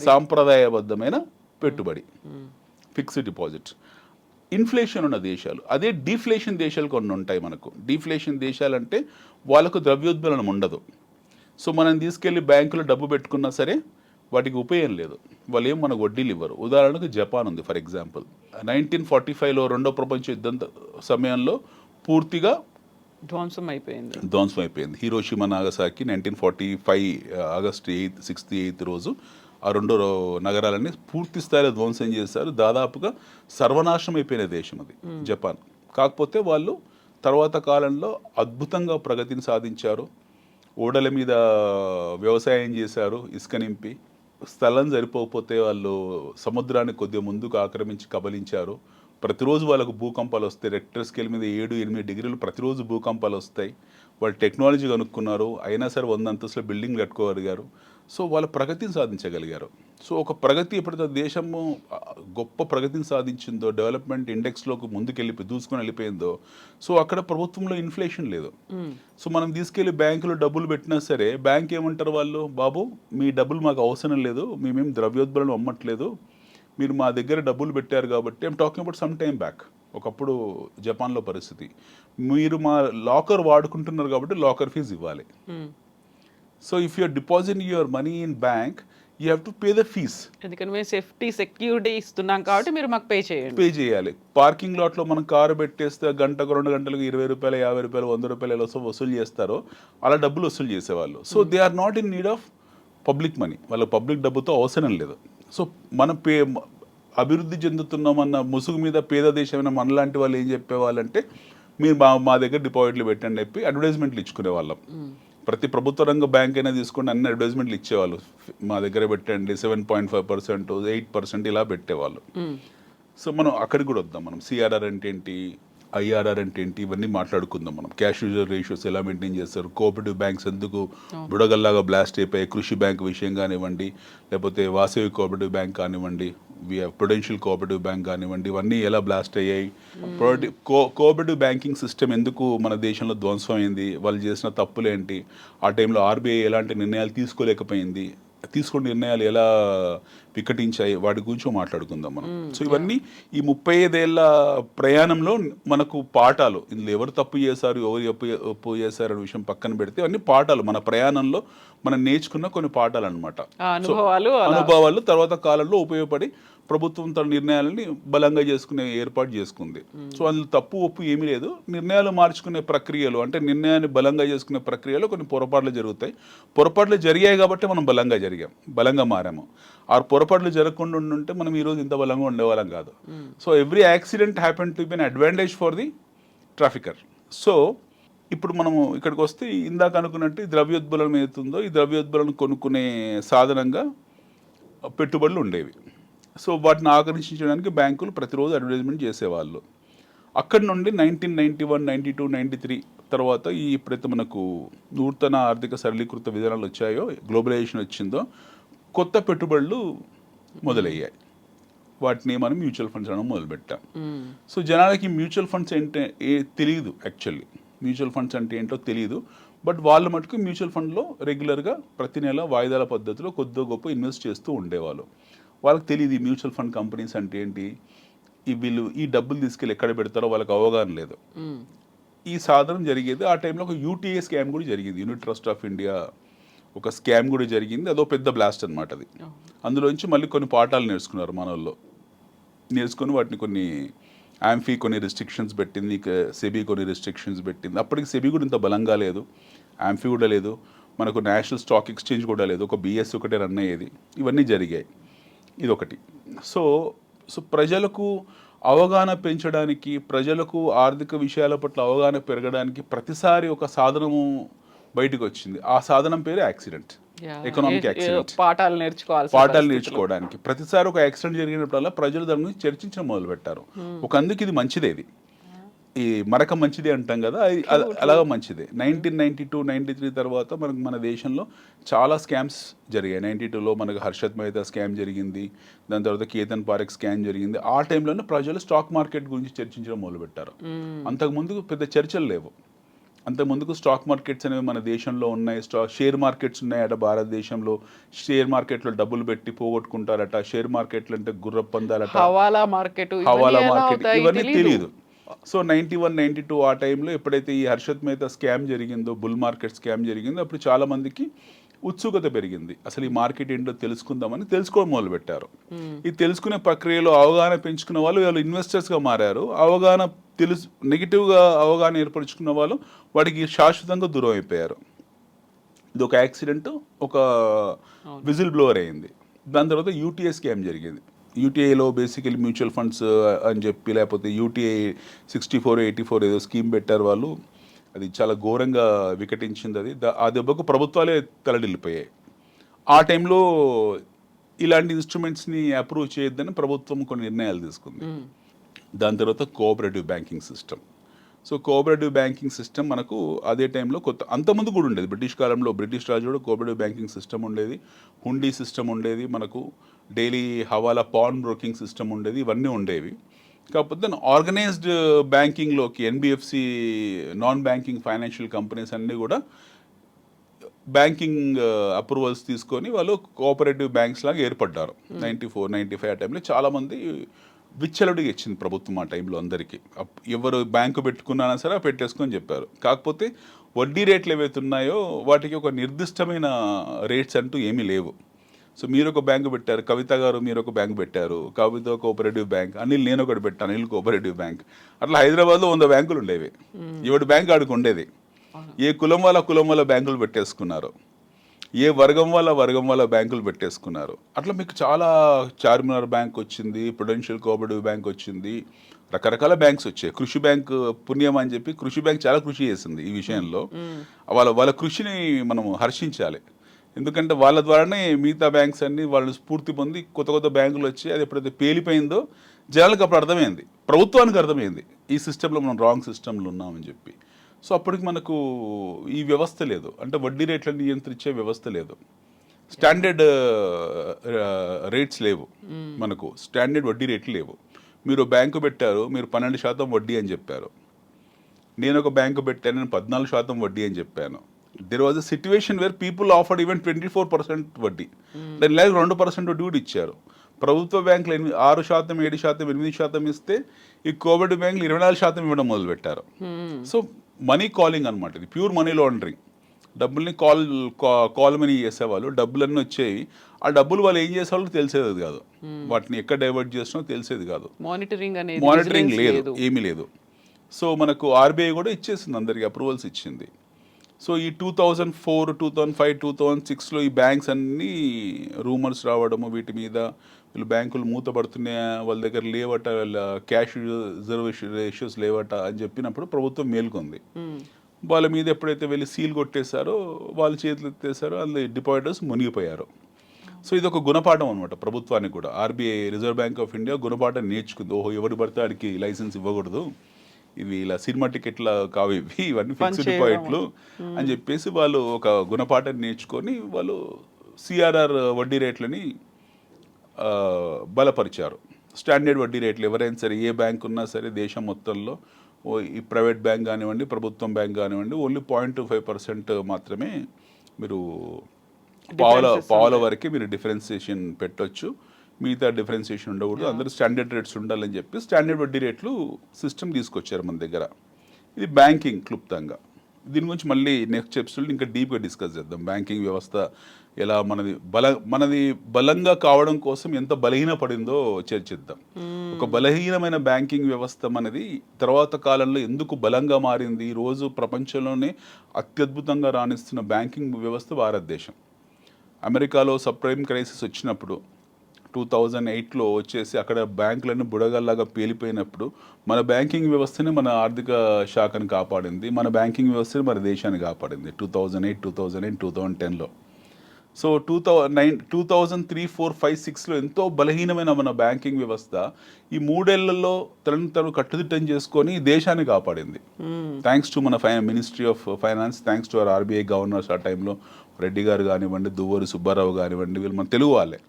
సాంప్రదాయబద్ధమైన పెట్టుబడి, ఫిక్స్డ్ డిపాజిట్. ఇన్ఫ్లేషన్ ఉన్న దేశాలు, అదే డీఫ్లేషన్ దేశాలు కొన్ని ఉంటాయి మనకు. డీఫ్లేషన్ దేశాలు అంటే వాళ్ళకు ద్రవ్యోద్బలం ఉండదు. సో మనం తీసుకెళ్ళి బ్యాంకులో డబ్బు పెట్టుకున్నా సరే వాటికి ఉపయోగం లేదు, వాళ్ళు ఏం మనకు వడ్డీలు ఇవ్వరు. ఉదాహరణకు జపాన్ ఉంది ఫర్ ఎగ్జాంపుల్. 1945లో రెండో ప్రపంచ యుద్ధం సమయంలో పూర్తిగా ధ్వంసం అయిపోయింది. Hiroshima Nagasaki 1945 August 6th 8th రోజు ఆ రెండు నగరాలన్నీ పూర్తి స్థాయిలో ధ్వంసం చేశారు. దాదాపుగా సర్వనాశనం అయిపోయిన దేశం అది జపాన్. కాకపోతే వాళ్ళు తర్వాత కాలంలో అద్భుతంగా ప్రగతిని సాధించారు. ఓడల మీద వ్యవసాయం చేశారు, ఇసుక నింపి. స్థలం సరిపోకపోతే వాళ్ళు సముద్రాన్ని కొద్దిగా ముందుకు ఆక్రమించి కబలించారు. ప్రతిరోజు వాళ్ళకు భూకంపాలు వస్తాయి. రెక్టర్ స్కేల్ మీద 7-8 డిగ్రీలు ప్రతిరోజు భూకంపాలు వస్తాయి. వాళ్ళు టెక్నాలజీ కనుక్కున్నారు, అయినా సరే 100 అంతస్తుల బిల్డింగ్ కట్టుకోగలిగారు. సో వాళ్ళ ప్రగతిని సాధించగలిగారు. సో ఒక ప్రగతి ఎప్పుడైతే దేశము గొప్ప ప్రగతిని సాధించిందో, డెవలప్మెంట్ ఇండెక్స్లోకి దూసుకొని వెళ్ళిపోయిందో, సో అక్కడ ప్రభుత్వంలో ఇన్ఫ్లేషన్ లేదు. సో మనం తీసుకెళ్ళి బ్యాంకులో డబ్బులు పెట్టినా సరే బ్యాంక్ ఏమంటారు వాళ్ళు, బాబు మీ డబ్బులు మాకు అవసరం లేదు, మేమేం ద్రవ్యోద్బలం అమ్మట్లేదు, మీరు మా దగ్గర డబ్బులు పెట్టారు కాబట్టి. I'm talking about some time back. ఒకప్పుడు జపాన్లో పరిస్థితి, మీరు మా లాకర్ వాడుకుంటున్నారు కాబట్టి లాకర్ ఫీజు ఇవ్వాలి. So if you're depositing your money in bank, you have to pay the fee. ఎందుకంటే మేము సెక్యూరిటీ ఇస్తున్నాం కాబట్టి మీరు మాకు పే చేయాలి. పార్కింగ్ లాట్లో మనం కారు పెట్టేస్తే గంటకు 2 గంటలకు 20 రూపాయలు, 50 రూపాయలు, 100 రూపాయలు ఎలా వసూలు చేస్తారో అలా డబ్బులు వసూలు చేసేవాళ్ళు. So they are not in need of public money, వాళ్ళ పబ్లిక్ డబ్బుతో అవసరం లేదు. సో మనం అభివృద్ధి చెందుతున్నామన్న ముసుగు మీద పేద దేశమైన మనలాంటి వాళ్ళు ఏం చెప్పేవాళ్ళంటే, మీరు మా దగ్గర డిపాజిట్లు పెట్టండి చెప్పి అడ్వర్టైజ్మెంట్లు ఇచ్చుకునేవాళ్ళం. ప్రతి ప్రభుత్వ రంగ బ్యాంక్ అయినా తీసుకుంటే అన్ని అడ్వర్టైజ్మెంట్లు ఇచ్చేవాళ్ళు, మా దగ్గర పెట్టండి 7.5%, 8% ఇలా పెట్టేవాళ్ళు. సో మనం అక్కడికి కూడా వద్దాం. మనం సిఆర్ఆర్ అంటే ఏంటి, ఐఆర్ఆర్ అంటే ఏంటి, ఇవన్నీ మాట్లాడుకుందాం. మనం క్యాష్ యూజర్ రేషియోస్ ఎలా మెయింటైన్ చేస్తారు, కోఆపరేటివ్ బ్యాంక్స్ ఎందుకు బుడగల్లాగా బ్లాస్ట్ అయిపోయాయి, కృషి బ్యాంక్ విషయం కానివ్వండి, లేకపోతే వాసవి కోఆపరేటివ్ బ్యాంక్ కానివ్వండి, ప్రొడెన్షియల్ కోఆపరేటివ్ బ్యాంక్ కానివ్వండి, ఇవన్నీ ఎలా బ్లాస్ట్ అయ్యాయి, కోఆపరేటివ్ బ్యాంకింగ్ సిస్టమ్ ఎందుకు మన దేశంలో ధ్వంసం అయింది, వాళ్ళు చేసిన తప్పులేంటి, ఆ టైంలో ఆర్బీఐ ఎలాంటి నిర్ణయాలు తీసుకోలేకపోయింది, తీసుకున్న నిర్ణయాలు ఎలా వికటించాయి వాటి గురించి మాట్లాడుకుందాం మనం. సో ఇవన్నీ ఈ 35 ఏళ్ల ప్రయాణంలో మనకు పాఠాలు. ఇందులో ఎవరు తప్పు చేశారు, ఎవరు ఒప్పు చేశారు అనే విషయం పక్కన పెడితే అన్ని పాఠాలు మన ప్రయాణంలో మనం నేర్చుకున్న కొన్ని పాఠాలు అనమాట. అనుభవాలు తర్వాత కాలంలో ఉపయోగపడి ప్రభుత్వం తన నిర్ణయాలని బలంగా చేసుకునే ఏర్పాటు చేసుకుంది. సో అందులో తప్పు ఒప్పు ఏమీ లేదు. నిర్ణయాలు మార్చుకునే ప్రక్రియలు అంటే నిర్ణయాన్ని బలంగా చేసుకునే ప్రక్రియలో కొన్ని పొరపాట్లు జరుగుతాయి. పొరపాట్లు జరిగాయి కాబట్టి మనం బలంగా మారాము. ఆ పొరపాట్లు జరగకుండా ఉంటే మనం ఈరోజు ఇంత బలంగా ఉండేవాళ్ళం కాదు. So every accident happen to be an advantage for the trafficker. So ఇప్పుడు మనము ఇక్కడికి వస్తే ఇందాక అనుకున్నట్టు ద్రవ్యోద్బలం ఏతుందో ఈ ద్రవ్యోద్బలను కొనుక్కునే సాధనంగా పెట్టుబడులు ఉండేవి. సో వాటిని ఆకర్షించడానికి బ్యాంకులు ప్రతిరోజు అడ్వర్టైజ్మెంట్ చేసేవాళ్ళు. అక్కడి నుండి 1991, 92, 93 తర్వాత ఈ ఎప్పుడైతే మనకు నూతన ఆర్థిక సరళీకృత విధానాలు వచ్చాయో, గ్లోబలైజేషన్ వచ్చిందో, కొత్త పెట్టుబడులు మొదలయ్యాయి. వాటిని మనం మ్యూచువల్ ఫండ్స్ అనడం మొదలుపెట్టాం. సో జనాలకి మ్యూచువల్ ఫండ్స్ అంటే తెలియదు. యాక్చువల్లీ మ్యూచువల్ ఫండ్స్ అంటే ఏంటో తెలియదు. బట్ వాళ్ళు మటుకు మ్యూచువల్ ఫండ్లో రెగ్యులర్గా ప్రతి నెల వాయిదాల పద్ధతిలో కొద్దిగా గొప్ప ఇన్వెస్ట్ చేస్తూ ఉండేవాళ్ళు. వాళ్ళకి తెలియదు ఈ మ్యూచువల్ ఫండ్ కంపెనీస్ అంటే ఏంటి, వీళ్ళు ఈ డబ్బులు తీసుకెళ్ళి ఎక్కడ పెడతారో వాళ్ళకి అవగాహన లేదు. ఈ సాధనం జరిగేది ఆ టైంలో. ఒక యూటీఏ స్కామ్ కూడా జరిగింది, యూనిట్ ట్రస్ట్ ఆఫ్ ఇండియా ఒక స్కామ్ కూడా జరిగింది. అదో పెద్ద బ్లాస్ట్ అనమాట అది. అందులోంచి మళ్ళీ కొన్ని పాఠాలు నేర్చుకున్నారు మన వాళ్ళు. నేర్చుకొని వాటిని కొన్ని ఆంఫీ కొన్ని రిస్ట్రిక్షన్స్ పెట్టింది, సెబీ కొన్ని రిస్ట్రిక్షన్స్ పెట్టింది. అప్పటికి సెబీ కూడా ఇంత బలంగా లేదు, ఆంఫీ కూడా లేదు, మనకు నేషనల్ స్టాక్ ఎక్స్చేంజ్ కూడా లేదు, ఒక బిఎస్ ఒకటే రన్ అయ్యేది. ఇవన్నీ జరిగాయి. ఇదొకటి. సో ప్రజలకు అవగాహన పెంచడానికి, ప్రజలకు ఆర్థిక విషయాల పట్ల అవగాహన పెరగడానికి ప్రతిసారి ఒక సాధనము బయటకు వచ్చింది. ఆ సాధనం పేరు యాక్సిడెంట్, ఎకనామిక్ యాక్సిడెంట్. పాఠాలు నేర్చుకోవడానికి ప్రతిసారి ఒక యాక్సిడెంట్ జరిగినప్పుడల్లా ప్రజలు దాని గురించి చర్చించడం మొదలు పెట్టారు. ఒక అందుకు ఇది మంచిదే, ఇది ఈ మరక మంచిది అంటాం కదా, అలాగా మంచిదే. 1992, 93 తర్వాత మనకు మన దేశంలో చాలా స్కామ్స్ జరిగాయి. 92లో మనకు హర్షద్ మెహతా స్కామ్ జరిగింది, దాని తర్వాత కేతన్ పారెక్ స్కామ్ జరిగింది. ఆ టైంలోనే ప్రజలు స్టాక్ మార్కెట్ గురించి చర్చించడం మొదలుపెట్టారు. అంతకుముందు పెద్ద చర్చలు లేవు. అంతకుముందుకు స్టాక్ మార్కెట్స్ అనేవి మన దేశంలో ఉన్నాయి, షేర్ మార్కెట్స్ ఉన్నాయట భారతదేశంలో. షేర్ మార్కెట్లో డబ్బులు పెట్టి పోగొట్టుకుంటారట, షేర్ మార్కెట్లు అంటే గుర్ర పందాలట, హవాలా మార్కెట్, ఇవన్నీ తెలియదు. సో 91, 92 ఆ టైంలో ఎప్పుడైతే ఈ హర్షద్ మెహతా స్కామ్ జరిగిందో, బుల్ మార్కెట్ స్కామ్ జరిగిందో, అప్పుడు చాలా మందికి ఉత్సుకత పెరిగింది. అసలు ఈ మార్కెట్ ఏంటో తెలుసుకుందామని తెలుసుకోవడం మొదలుపెట్టారు. ఈ తెలుసుకునే ప్రక్రియలో అవగాహన పెంచుకున్న వాళ్ళు ఇన్వెస్టర్స్గా మారారు. అవగాహన నెగిటివ్గా అవగాహన ఏర్పరచుకున్న వాళ్ళు వాటికి శాశ్వతంగా దూరం అయిపోయారు. ఇది ఒక యాక్సిడెంట్, ఒక విజిల్ బ్లోవర్ అయింది. దాని తర్వాత యూటీఏ స్కామ్ జరిగింది. యూటీఐలో బేసికలీ మ్యూచువల్ ఫండ్స్ అని చెప్పి, లేకపోతే యూటీఐ 64, 84 ఏదో స్కీమ్ పెట్టారు వాళ్ళు. అది చాలా ఘోరంగా వికటించింది. అది ఆ దెబ్బకు ప్రభుత్వాలే తలడిల్లిపోయాయి. ఆ టైంలో ఇలాంటి ఇన్స్ట్రుమెంట్స్ని అప్రూవ్ చేయొద్దని ప్రభుత్వం కొన్ని నిర్ణయాలు తీసుకుంది. దాని తర్వాత cooperative banking system. So cooperative banking system మనకు అదే టైంలో అంతకుముందు కూడా ఉండేది. బ్రిటిష్ కాలంలో, బ్రిటిష్ రాజు కూడా కోఆపరేటివ్ బ్యాంకింగ్ సిస్టమ్ ఉండేది, హుండీ సిస్టమ్ ఉండేది, మనకు daily hawala pawn broking system ఉండేది, ఇవన్నీ ఉండేవి. కాకపోతే ఆర్గనైజ్డ్ బ్యాంకింగ్లోకి NBFC, non banking financial companies అన్నీ కూడా బ్యాంకింగ్ అప్రూవల్స్ తీసుకొని వాళ్ళు కోఆపరేటివ్ బ్యాంక్స్ లాగా ఏర్పడ్డారు. 94, 95 ఆ టైంలో చాలామంది విచ్చలడిగా ఇచ్చింది ప్రభుత్వం ఆ టైంలో అందరికీ. ఎవరు బ్యాంకు పెట్టుకున్నా సరే పెట్టేసుకొని చెప్పారు. కాకపోతే వడ్డీ రేట్లు ఏవైతే ఉన్నాయో వాటికి ఒక నిర్దిష్టమైన రేట్స్ అంటూ ఏమీ లేవు. సో మీరు ఒక బ్యాంకు పెట్టారు, కవిత గారు మీరు ఒక బ్యాంకు పెట్టారు, కవిత కోఆపరేటివ్ బ్యాంక్, అనిల్ నేను ఒకటి పెట్టాను, అనిల్ కోఆపరేటివ్ బ్యాంక్. అట్లా హైదరాబాద్లో 100 బ్యాంకులు ఉండేవి. ఎవడి బ్యాంక్ ఆడికి ఉండేది. ఏ కులం వాళ్ళ బ్యాంకులు పెట్టేసుకున్నారు, ఏ వర్గం వాళ్ళ బ్యాంకులు పెట్టేసుకున్నారు. అట్లా మీకు చాలా చార్మినార్ బ్యాంక్ వచ్చింది, ప్రుడెన్షియల్ కోఆపరేటివ్ బ్యాంక్ వచ్చింది, రకరకాల బ్యాంక్స్ వచ్చాయి. కృషి బ్యాంక్ పుణ్యం అని చెప్పి కృషి బ్యాంక్ చాలా కృషి చేసింది ఈ విషయంలో. వాళ్ళ కృషిని మనం హర్షించాలి. ఎందుకంటే వాళ్ళ ద్వారానే మిగతా బ్యాంక్స్ అన్ని వాళ్ళు స్ఫూర్తి పొంది కొత్త బ్యాంకులు వచ్చి అది ఎప్పుడైతే పేలిపోయిందో జనాలకు అప్పుడు అర్థమైంది, ప్రభుత్వానికి అర్థమైంది ఈ సిస్టంలో మనం రాంగ్ సిస్టంలో ఉన్నామని చెప్పి. సో అప్పటికి మనకు ఈ వ్యవస్థ లేదు, అంటే వడ్డీ రేట్లను నియంత్రించే వ్యవస్థ లేదు, స్టాండర్డ్ రేట్స్ లేవు, మనకు స్టాండర్డ్ వడ్డీ రేట్లు లేవు. మీరు బ్యాంకు పెట్టారు, మీరు 12% వడ్డీ అని చెప్పారు. నేను ఒక బ్యాంకు పెట్టాను, నేను 14% వడ్డీ అని చెప్పాను. There was a situation where people offered even 24% వడ్డీ, దాని లేక 2% వడ్డీ కూడా ఇచ్చారు. ప్రభుత్వ బ్యాంకులు 6%, 7%, 8% ఇస్తే ఈ కోవిడ్ బ్యాంకులు 24% ఇవ్వడం మొదలుపెట్టారు. సో మనీ కాలింగ్ అనమాట, ఇది ప్యూర్ మనీ లాండరింగ్. డబ్బుల్ని కాల్ మనీ చేసేవాళ్ళు, డబ్బులన్నీ వచ్చేవి. ఆ డబ్బులు వాళ్ళు ఏం చేసేవాళ్ళు తెలిసేది కాదు, వాటిని ఎక్కడ డైవర్ట్ చేసినా తెలిసేది కాదు. మానిటరింగ్ లేదు, ఏమీ లేదు. సో మనకు ఆర్బీఐ కూడా ఇచ్చేసింది, అందరికి అప్రూవల్స్ ఇచ్చింది. సో ఈ 2004, 2005, 2006లో ఈ బ్యాంక్స్ అన్నీ రూమర్స్ రావడము, వీటి మీద వీళ్ళు బ్యాంకులు మూతపడుతున్నాయి, వాళ్ళ దగ్గర లేవట, వాళ్ళ క్యాష్ రిజర్వేషన్ రేషియోస్ లేవట అని చెప్పినప్పుడు ప్రభుత్వం మేల్కొంది. వాళ్ళ మీద ఎప్పుడైతే వెళ్ళి సీల్ కొట్టేశారో, వాళ్ళ చేతులు ఎత్తేసారో, అందులో డిపాజిటర్స్ మునిగిపోయారు. సో ఇది ఒక గుణపాఠం అనమాట ప్రభుత్వానికి కూడా. RBI, reserve bank of India గుణపాఠం నేర్చుకుంది. ఓహో, ఎవరు పడితే వాడికి లైసెన్స్ ఇవ్వకూడదు, ఇవి ఇలా సినిమా టికెట్ల కావు, ఇవన్నీ ఫిక్స్డ్ డిపాజిట్లు అని చెప్పేసి వాళ్ళు ఒక గుణపాఠం నేర్చుకొని వాళ్ళు సిఆర్ఆర్ వడ్డీ రేట్లని బలపరిచారు. స్టాండర్డ్ వడ్డీ రేట్లు ఎవరైనా సరే, ఏ బ్యాంక్ ఉన్నా సరే దేశం మొత్తంలో, ఈ ప్రైవేట్ బ్యాంక్ కానివ్వండి, ప్రభుత్వం బ్యాంక్ కానివ్వండి, ఓన్లీ 0.25% మాత్రమే మీరు పావుల వరకే మీరు డిఫరెన్సియేషన్ పెట్టొచ్చు, మిగతా డిఫరెన్సియేషన్ ఉండకూడదు, అందరూ స్టాండర్డ్ రేట్స్ ఉండాలని చెప్పి స్టాండర్డ్ వడ్డీ రేట్లు సిస్టమ్ తీసుకొచ్చారు మన దగ్గర. ఇది బ్యాంకింగ్ క్లుప్తంగా. దీని గురించి మళ్ళీ నెక్స్ట్ ఎపిసోడ్ ఇంకా డీప్గా డిస్కస్ చేద్దాం. బ్యాంకింగ్ వ్యవస్థ ఎలా మనది బలంగా కావడం కోసం ఎంత బలహీనపడిందో చర్చిద్దాం. ఒక బలహీనమైన బ్యాంకింగ్ వ్యవస్థ మనది తర్వాత కాలంలో ఎందుకు బలంగా మారింది. ఈరోజు ప్రపంచంలోనే అత్యద్భుతంగా రాణిస్తున్న బ్యాంకింగ్ వ్యవస్థ భారతదేశం. అమెరికాలో సబ్ప్రైమ్ క్రైసిస్ వచ్చినప్పుడు 2008లో వచ్చేసి అక్కడ బ్యాంకులన్నీ బుడగల్లాగా పేలిపోయినప్పుడు మన బ్యాంకింగ్ వ్యవస్థని, మన ఆర్థిక శాఖని కాపాడింది, మన బ్యాంకింగ్ వ్యవస్థని మన దేశాన్ని కాపాడింది 2008, 2009, 2010లో. సో 2003, 2004, 5, 6లో ఎంతో బలహీనమైన మన బ్యాంకింగ్ వ్యవస్థ ఈ 3 ఏళ్లలో తను కట్టుదిట్టం చేసుకొని దేశాన్ని కాపాడింది. థ్యాంక్స్ టు మన ministry of finance, thanks to our RBI governors. ఆ టైంలో రెడ్డి గారు కానివ్వండి, దువ్వూరి సుబ్బారావు కానివ్వండి, వీళ్ళు మన తెలుగు వాళ్ళే.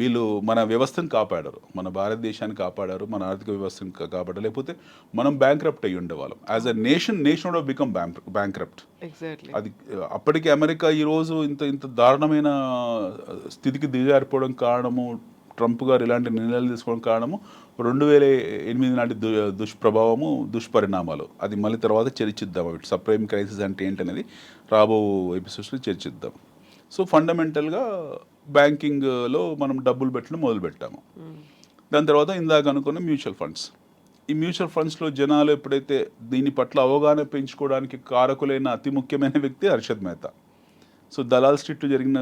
వీళ్ళు మన వ్యవస్థను కాపాడారు, మన భారతదేశాన్ని కాపాడారు, మన ఆర్థిక వ్యవస్థను కాపాడారు. లేకపోతే మనం బ్యాంక్రప్ట్ అయ్యి ఉండేవాళ్ళం. As a nation would have become bankrupt. అది అప్పటికి అమెరికా ఈరోజు ఇంత దారుణమైన స్థితికి దిగజారిపోవడం కారణము, ట్రంప్ గారు ఇలాంటి నిర్ణయాలు తీసుకోవడం కారణము 2008 నాటి దుష్ప్రభావము, దుష్పరిణామాలు. అది మళ్ళీ తర్వాత చర్చిద్దాం. సబ్ప్రైమ్ క్రైసిస్ అంటే ఏంటనేది రాబో ఎపిసోడ్స్లో చర్చిద్దాం. సో ఫండమెంటల్గా బ్యాంకింగ్లో మనం డబ్బులు పెట్టడం మొదలుపెట్టాము. దాని తర్వాత ఇందాక అనుకున్న మ్యూచువల్ ఫండ్స్. ఈ మ్యూచువల్ ఫండ్స్లో జనాలు ఎప్పుడైతే దీని పట్ల అవగాహన పెంచుకోవడానికి కారకులైన అతి ముఖ్యమైన వ్యక్తి హర్షద్ మెహతా. సో దలాల్ స్ట్రీట్లో జరిగిన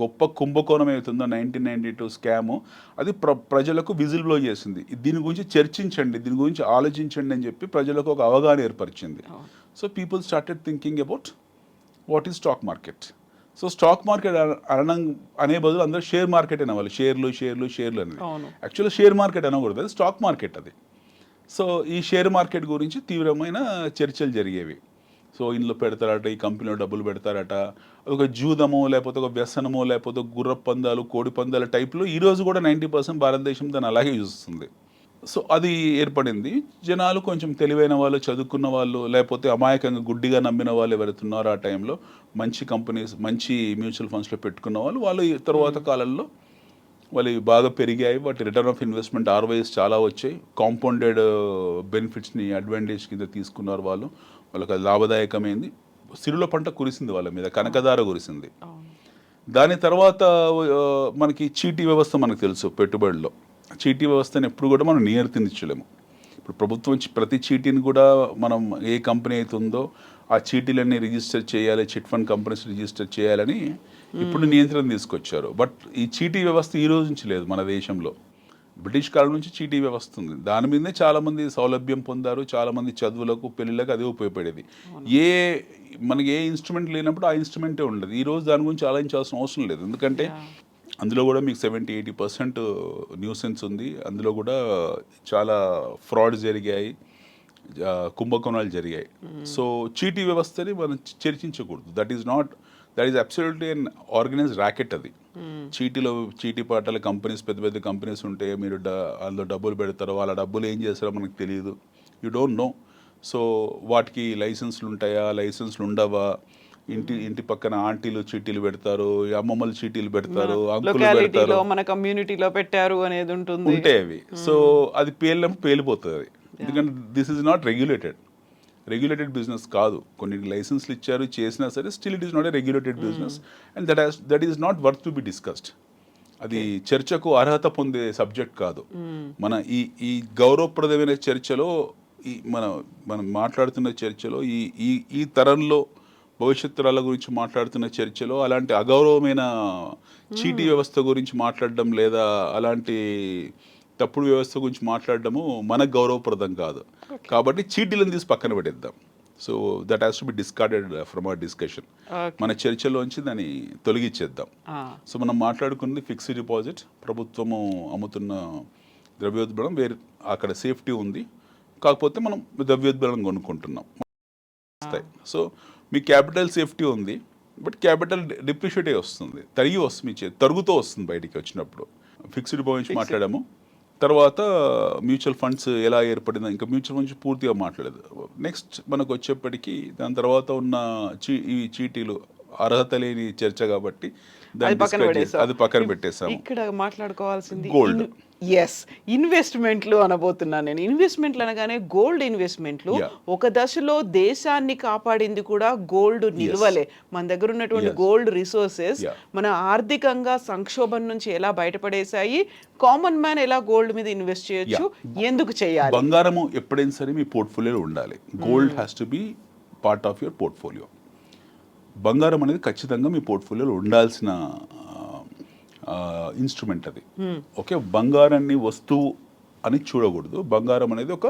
గొప్ప కుంభకోణం అవుతుందో 1992 స్కాము, అది ప్రజలకు విజిల్ బ్లో చేసింది. దీని గురించి చర్చించండి, దీని గురించి ఆలోచించండి అని చెప్పి ప్రజలకు ఒక అవగాహన ఏర్పరిచింది. So people started thinking about what is stock market. So stock market అనే బదులు అందరూ షేర్ మార్కెట్ అనేవాళ్ళు. షేర్లు అనేది యాక్చువల్గా షేర్ మార్కెట్ అనకూడదు, అది స్టాక్ మార్కెట్ అది. సో ఈ షేర్ మార్కెట్ గురించి తీవ్రమైన చర్చలు జరిగేవి. సో ఇందులో పెడతారట, ఈ కంపెనీలో డబ్బులు పెడతారట, ఒక జూదమో లేకపోతే ఒక వ్యసనమో లేకపోతే గుర్ర పందాలు, కోడి పందాల టైప్లో ఈరోజు కూడా 90% భారతదేశం దాన్ని అలాగే చూస్తుంది. సో అది ఏర్పడింది. జనాలు కొంచెం తెలివైన వాళ్ళు, చదువుకున్న వాళ్ళు, లేకపోతే అమాయకంగా గుడ్డిగా నమ్మిన వాళ్ళు ఎవరైతున్నారో ఆ టైంలో మంచి కంపెనీస్, మంచి మ్యూచువల్ ఫండ్స్లో పెట్టుకున్న వాళ్ళు తర్వాత కాలంలో వాళ్ళు బాగా పెరిగాయి. వాటి రిటర్న్ ఆఫ్ ఇన్వెస్ట్మెంట్ ROIs చాలా వచ్చాయి. కాంపౌండెడ్ బెనిఫిట్స్ని అడ్వాంటేజ్ కింద తీసుకున్నారు వాళ్ళు. వాళ్ళకి అది లాభదాయకమైంది. సిరుల పంట కురిసింది వాళ్ళ మీద, కనకదార కురిసింది. దాని తర్వాత మనకి చీటీ వ్యవస్థ మనకు తెలుసు. పెట్టుబడిలో చీటీ వ్యవస్థని ఎప్పుడు కూడా మనం నియంత్రించలేము. ఇప్పుడు ప్రభుత్వం ప్రతి చీటీని కూడా మనం ఏ కంపెనీ అయితే ఉందో ఆ చీటీలన్నీ రిజిస్టర్ చేయాలి, చిట్ ఫండ్ కంపెనీస్ రిజిస్టర్ చేయాలని ఇప్పుడు నియంత్రణ తీసుకొచ్చారు. బట్ ఈ చీటీ వ్యవస్థ ఈ రోజు నుంచి లేదు మన దేశంలో. బ్రిటిష్ కాలం నుంచి చీటీ వ్యవస్థ ఉంది. దాని మీదనే చాలామంది సౌలభ్యం పొందారు. చాలామంది చదువులకు, పెళ్ళిళ్ళకు అదే ఉపయోగపడేది. మనకి ఏ ఇన్స్ట్రుమెంట్ లేనప్పుడు ఆ ఇన్స్ట్రుమెంటే ఉండదు. ఈరోజు దాని గురించి ఆలోచించాల్సిన అవసరం లేదు. ఎందుకంటే అందులో కూడా మీకు 70-80% న్యూసెన్స్ ఉంది. అందులో కూడా చాలా ఫ్రాడ్స్ జరిగాయి, కుంభకోణాలు జరిగాయి. సో చీటీ వ్యవస్థని మనం చర్చించకూడదు. That is absolutely unorganised racket. అది చీటీ పాటల కంపెనీస్, పెద్ద పెద్ద కంపెనీస్ ఉంటే మీరు అందులో డబ్బులు పెడతారో, వాళ్ళ డబ్బులు ఏం చేస్తారో మనకు తెలియదు. You don't know. సో వాటికి లైసెన్స్లు ఉంటాయా, లైసెన్స్లు ఉండవా, ఇంటి పక్కన ఆంటీలు చీటీలు పెడతారు, అమ్మమ్మలు చీటీలు పెడతారు, అంకులు లొకాలిటీలో పెడతారు, మన కమ్యూనిటీలో పెట్టారు అనేది ఉంటుంది. ఉంటాయి అవి. సో అది పేలిపోతుంది. ఎందుకంటే this is not regulated business కాదు. కొన్ని లైసెన్స్లు ఇచ్చారు, చేసినా సరే still it is not a regulated business and that is not worth to be discussed. అది చర్చకు అర్హత పొందే సబ్జెక్ట్ కాదు. మన ఈ గౌరవప్రదమైన చర్చలో మనం మాట్లాడుతున్న చర్చలో ఈ తరంలో భవిష్యత్ తరాల గురించి మాట్లాడుతున్న చర్చలో అలాంటి అగౌరవమైన చీటీ వ్యవస్థ గురించి మాట్లాడడం లేదా అలాంటి తప్పుడు వ్యవస్థ గురించి మాట్లాడడము మనకు గౌరవప్రదం కాదు. కాబట్టి చీటీలను తీసి పక్కన పెట్టేద్దాం. So that has to be discarded from our discussion. మన చర్చలోంచి దాన్ని తొలగించేద్దాం. సో మనం మాట్లాడుకున్నది ఫిక్స్డ్ డిపాజిట్, ప్రభుత్వము అమ్ముతున్న ద్రవ్యోల్బణం, అక్కడ సేఫ్టీ ఉంది, కాకపోతే మనం ద్రవ్యోల్బణం కొనుక్కుంటున్నాం. సో మీ క్యాపిటల్ సేఫ్టీ ఉంది, బట్ క్యాపిటల్ డిప్రిషియేట్ వస్తుంది, తరుగుతూ వస్తుంది బయటికి వచ్చినప్పుడు. ఫిక్స్డ్ డిపాజిట్ మాట్లాడాము. తర్వాత మ్యూచువల్ ఫండ్స్ ఎలా ఏర్పడిందో, ఇంకా మ్యూచువల్ ఫండ్స్ పూర్తిగా మాట్లాడలేదు. నెక్స్ట్ మనకు వచ్చేప్పటికీ దాని తర్వాత ఉన్న ఈ చీటీలు అర్హత లేని చర్చ కాబట్టి అది పక్కన పెట్టేసాము. ఇక్కడ మాట్లాడుకోవాల్సింది గోల్డ్. ఇన్వెస్ట్మెంట్లు అనబోతున్నాను నేను. ఇన్వెస్ట్మెంట్లు అనగానే గోల్డ్ ఇన్వెస్ట్మెంట్లు ఒక దశలో దేశాన్ని కాపాడింది కూడా గోల్డ్ నిల్వలే. మన దగ్గర ఉన్నటువంటి గోల్డ్ రిసోర్సెస్ మన ఆర్థికంగా సంక్షోభం నుంచి ఎలా బయటపడేశాయి, కామన్ మ్యాన్ ఎలా గోల్డ్ మీద ఇన్వెస్ట్ చేయొచ్చు, ఎందుకు చేయాలి? బంగారము ఎప్పుడైనా సరే మీ పోర్ట్ఫోలియోలో ఉండాలి. Gold has to be part of your portfolio. బంగారం అనేది ఖచ్చితంగా మీ పోర్ట్ఫోలియోలో ఉండాల్సిన ఇన్స్ట్రుమెంట్ అది. ఓకే, బంగారాన్ని వస్తువు అని చూడకూడదు. బంగారం అనేది ఒక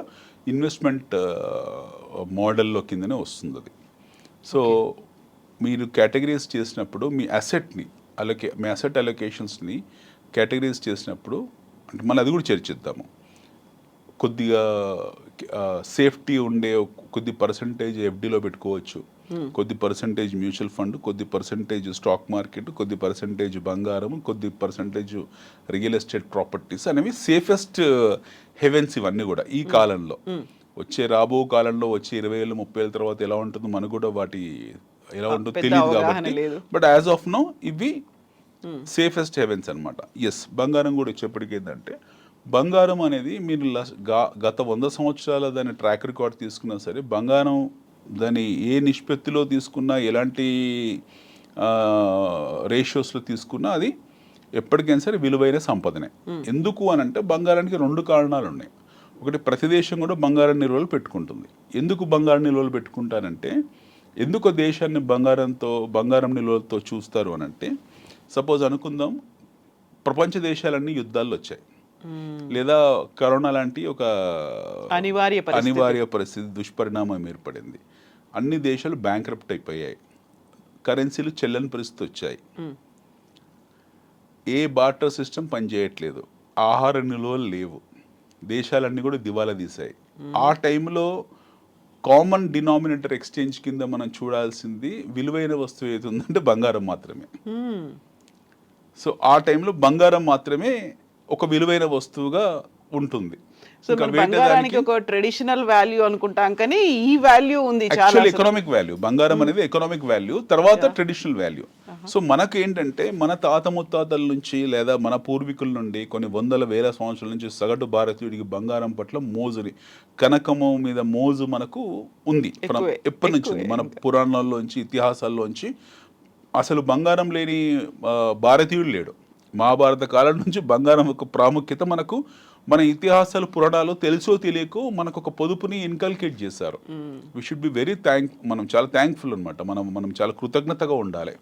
ఇన్వెస్ట్మెంట్ మోడల్లో కిందనే వస్తుంది అది. సో మీరు కేటగిరీస్ చేసినప్పుడు మీ అసెట్ అలొకేషన్స్ని కేటగిరీస్ చేసినప్పుడు అంటే మనం అది కూడా చర్చిద్దాము. కొద్దిగా సేఫ్టీ ఉండే కొద్ది పర్సంటేజ్ ఎఫ్డీలో పెట్టుకోవచ్చు, కొద్ది పర్సంటేజ్ మ్యూచువల్ ఫండ్, కొద్ది పర్సంటేజ్ స్టాక్ మార్కెట్, కొద్ది పర్సంటేజ్ బంగారం, కొద్ది పర్సంటేజ్ రియల్ ఎస్టేట్ ప్రాపర్టీస్ అనేవి సేఫెస్ట్ హెవెన్స్ ఇవన్నీ కూడా ఈ కాలంలో. రాబో కాలంలో వచ్చే 20 ఏళ్ళు 30 ఏళ్ళ తర్వాత ఎలా ఉంటుందో మనకు కూడా వాటి ఎలా ఉంటుందో తెలియదు కాబట్టి, బట్ యాజ్ ఆఫ్ నౌ ఇవి సేఫెస్ట్ హెవెన్స్ అనమాట. ఎస్, బంగారం కూడా వచ్చేప్పటికి ఏంటంటే బంగారం అనేది మీరు గత 100 సంవత్సరాల దాని ట్రాక్ రికార్డ్ తీసుకున్నా సరే, బంగారం దాన్ని ఏ నిష్పత్తిలో తీసుకున్నా, ఎలాంటి రేషియోస్లో తీసుకున్నా అది ఎప్పటికైనా సరే విలువైన సంపదనే. ఎందుకు అని అంటే బంగారానికి 2 కారణాలు ఉన్నాయి. ఒకటి, ప్రతి దేశం కూడా బంగారం నిల్వలు పెట్టుకుంటుంది. ఎందుకు బంగారం నిల్వలు పెట్టుకుంటారంటే, ఎందుకు దేశాన్ని బంగారం నిల్వలతో చూస్తారు అని అంటే, సపోజ్ అనుకుందాం ప్రపంచ దేశాలన్నీ యుద్ధాలు వచ్చాయి, లేదా కరోనా లాంటి ఒక అనివార్య పరిస్థితి దుష్పరిణామం ఏర్పడింది. అన్ని దేశాలు బ్యాంక్రప్ట్ అయిపోయాయి, కరెన్సీలు చెల్లని పరిస్థితి వచ్చాయి, ఏ బార్టర్ సిస్టమ్ పనిచేయట్లేదు, ఆహార నిల్వలు లేవు, దేశాలన్నీ కూడా దివాలా తీశాయి. ఆ టైంలో కామన్ డినామినేటర్ ఎక్స్చేంజ్ కింద మనం చూడాల్సింది విలువైన వస్తువు ఏది ఉందంటే బంగారం మాత్రమే. సో ఆ టైంలో బంగారం మాత్రమే ఒక విలువైన వస్తువుగా ఉంటుంది. సో బంగారానికి ఒక ట్రెడిషనల్ వాల్యూ అనుకుంటాం, కానీ ఈ వాల్యూ ఉంది, యాక్చువల్లీ ఎకనామిక్ వాల్యూ. బంగారం అనేది ఎకనామిక్ వాల్యూ, తర్వాత ట్రెడిషనల్ వాల్యూ. సో మనకు ఏంటంటే మన తాత ముత్తాతల నుంచి లేదా మన పూర్వీకుల నుండి కొన్ని వందల వేల సంవత్సరాల నుంచి సగటు భారతీయుడికి బంగారం పట్ల మోజుని, కనకము మీద మోజు మనకు ఉంది ఎప్పటి నుంచి. మన పురాణాల్లోంచి, ఇతిహాసాల్లోంచి అసలు బంగారం లేని భారతీయుడు లేడు. మహాభారత కాలం నుంచి బంగారం యొక్క ప్రాముఖ్యత మనకు మన ఇతిహాసాలు, పురాణాలు తెలుసో తెలియకో మనకు ఒక పొదుపుని ఇన్కల్కేట్ చేశారు. వీ షుడ్ బి మనం చాలా థ్యాంక్ఫుల్ అనమాట. మనం చాలా కృతజ్ఞతగా ఉండాలి.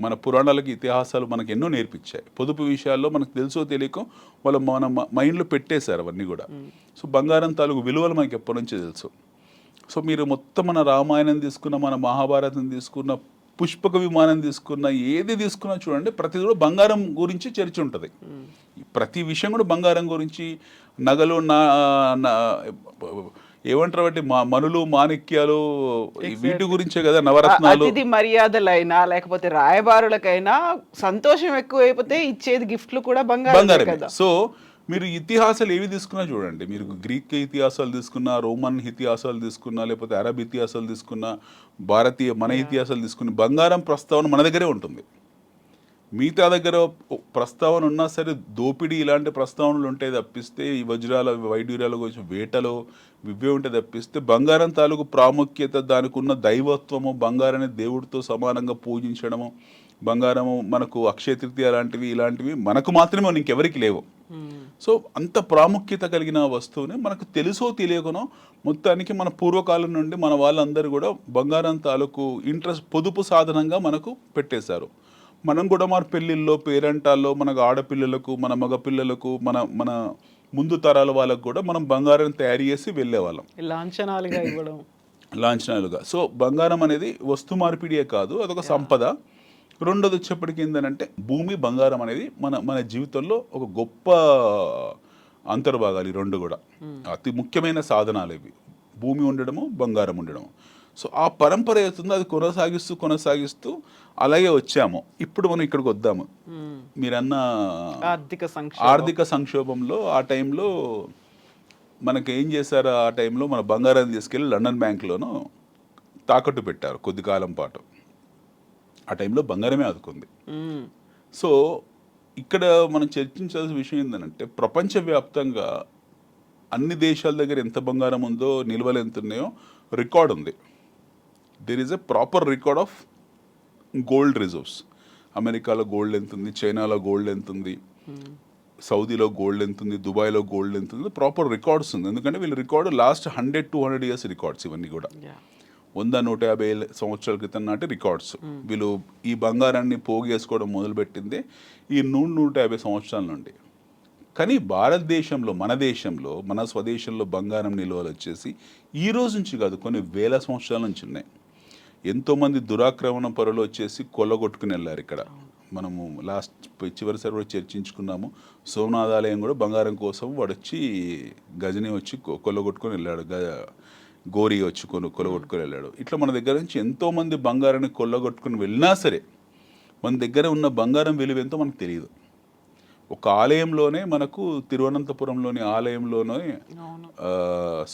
మన పురాణాలకి, ఇతిహాసాలు మనకు ఎన్నో నేర్పించాయి. పొదుపు విషయాల్లో మనకు తెలుసో తెలియకో మన మైండ్లో పెట్టేశారు అవన్నీ కూడా. సో బంగారం తాలూకు విలువలు మనకి ఎప్పటి నుంచో తెలుసు. సో మీరు మొత్తం మన రామాయణం తీసుకున్న, మన మహాభారతం తీసుకున్న, పుష్పక విమానం తీసుకున్న, ఏది తీసుకున్నా చూడండి, ప్రతి కూడా బంగారం గురించి చర్చ ఉంటుంది. ప్రతి విషయం కూడా బంగారం గురించి. నగలు, ఏమంటారు బట్టి మనులు, మాణిక్యాలు, వీటి గురించే కదా నవరత్నాలు. అతిథి మర్యాదలైనా లేకపోతే రాయబారులకైనా సంతోషం ఎక్కువైపోతే ఇచ్చేది గిఫ్ట్లు కూడా బంగారమే. సో మీరు ఇతిహాసాలు ఏవి తీసుకున్నా చూడండి, మీరు గ్రీక్ ఇతిహాసాలు తీసుకున్నా, రోమన్ ఇతిహాసాలు తీసుకున్నా, లేకపోతే అరబ్ ఇతిహాసాలు తీసుకున్నా, భారతీయ మన ఇతిహాసాలు తీసుకున్న బంగారం ప్రస్తావన మన దగ్గరే ఉంటుంది. మిగతా దగ్గర ప్రస్తావన ఉన్నా సరే దోపిడీ ఇలాంటి ప్రస్తావనలు ఉంటాయి తప్పిస్తే, ఈ వజ్రాల వైడూర్యాల గురించి వేటలో ఇవే ఉంటాయి తప్పిస్తే, బంగారం తాలూకు ప్రాముఖ్యత, దానికి ఉన్న దైవత్వము, బంగారాన్ని దేవుడితో సమానంగా పూజించడము, బంగారము మనకు అక్షయ తృతీయ లాంటివి ఇలాంటివి మనకు మాత్రమే, ఇంకెవరికి లేవు. సో అంత ప్రాముఖ్యత కలిగిన వస్తువుని మనకు తెలుసో తెలియకనో మొత్తానికి మన పూర్వకాలం నుండి మన వాళ్ళందరూ కూడా బంగారం తాలూకు ఇంట్రెస్ట్ పొదుపు సాధనంగా మనకు పెట్టేశారు. మనం కూడా మన పెళ్ళిళ్ళలో, పేరంటాల్లో మనకు ఆడపిల్లలకు, మన మగపిల్లలకు, మన మన ముందు తరాల వాళ్ళకు కూడా మనం బంగారం తయారు చేసి వెళ్ళేవాళ్ళం, లాంఛనాలుగా ఇవ్వడం, లాంఛనాలుగా. సో బంగారం అనేది వస్తు మార్పిడియే కాదు, అదొక సంపద. రెండోది వచ్చేప్పటికి ఏంటంటే భూమి, బంగారం అనేది మన మన జీవితంలో ఒక గొప్ప అంతర్భాగాలు. ఈ రెండు కూడా అతి ముఖ్యమైన సాధనాలు ఇవి, భూమి ఉండడము, బంగారం ఉండడము. సో ఆ పరంపర అవుతుందో అది కొనసాగిస్తూ అలాగే వచ్చాము. ఇప్పుడు మనం ఇక్కడికి వద్దాము. మీరన్న ఆర్థిక సంక్షోభంలో ఆ టైంలో మనకి ఏం చేశారు, ఆ టైంలో మన బంగారాన్ని తీసుకెళ్ళి లండన్ బ్యాంక్లోనూ తాకట్టు పెట్టారు కొద్ది కాలం పాటు. ఆ టైంలో బంగారమే ఆదుకుంది. సో ఇక్కడ మనం చర్చించాల్సిన విషయం ఏంటంటే, ప్రపంచవ్యాప్తంగా అన్ని దేశాల దగ్గర ఎంత బంగారం ఉందో, నిల్వలు ఎంత ఉన్నాయో రికార్డ్ ఉంది. There is a proper record of gold reserves. అమెరికాలో గోల్డ్ ఎంత ఉంది, చైనాలో గోల్డ్ ఎంత ఉంది, సౌదీలో గోల్డ్ ఎంత ఉంది, దుబాయ్లో గోల్డ్ ఎంత ఉంది, ప్రాపర్ రికార్డ్స్ ఉంది. ఎందుకంటే వీళ్ళు రికార్డు లాస్ట్ 100-200 ఇయర్స్ రికార్డ్స్ ఇవన్నీ కూడా. 100-150 సంవత్సరాల క్రితం నాటి రికార్డ్స్. వీళ్ళు ఈ బంగారాన్ని పోగేసుకోవడం మొదలుపెట్టిందే ఈ 100-150 సంవత్సరాల నుండి. కానీ భారతదేశంలో, మన స్వదేశంలో బంగారం నిల్వలు వచ్చేసి ఈ రోజు నుంచి కాదు, కొన్ని వేల సంవత్సరాల నుంచి ఉన్నాయి. ఎంతోమంది దురాక్రమణ పరులు వచ్చేసి కొల్లగొట్టుకుని వెళ్ళారు. ఇక్కడ మనము చివరిసారి కూడా చర్చించుకున్నాము. సోమనాథ్ ఆలయం కూడా బంగారం కోసం వాడు వచ్చి గజని వచ్చి కొల్లగొట్టుకొని వెళ్ళాడు, గోరి వచ్చి కొల్లగొట్టుకొని వెళ్ళాడు. ఇట్లా మన దగ్గర నుంచి ఎంతోమంది బంగారాన్ని కొల్లగొట్టుకుని వెళ్ళినా సరే మన దగ్గర ఉన్న బంగారం విలువ ఎంతో మనకు తెలియదు. ఒక ఆలయంలోనే మనకు తిరువనంతపురంలోని ఆలయంలోనే,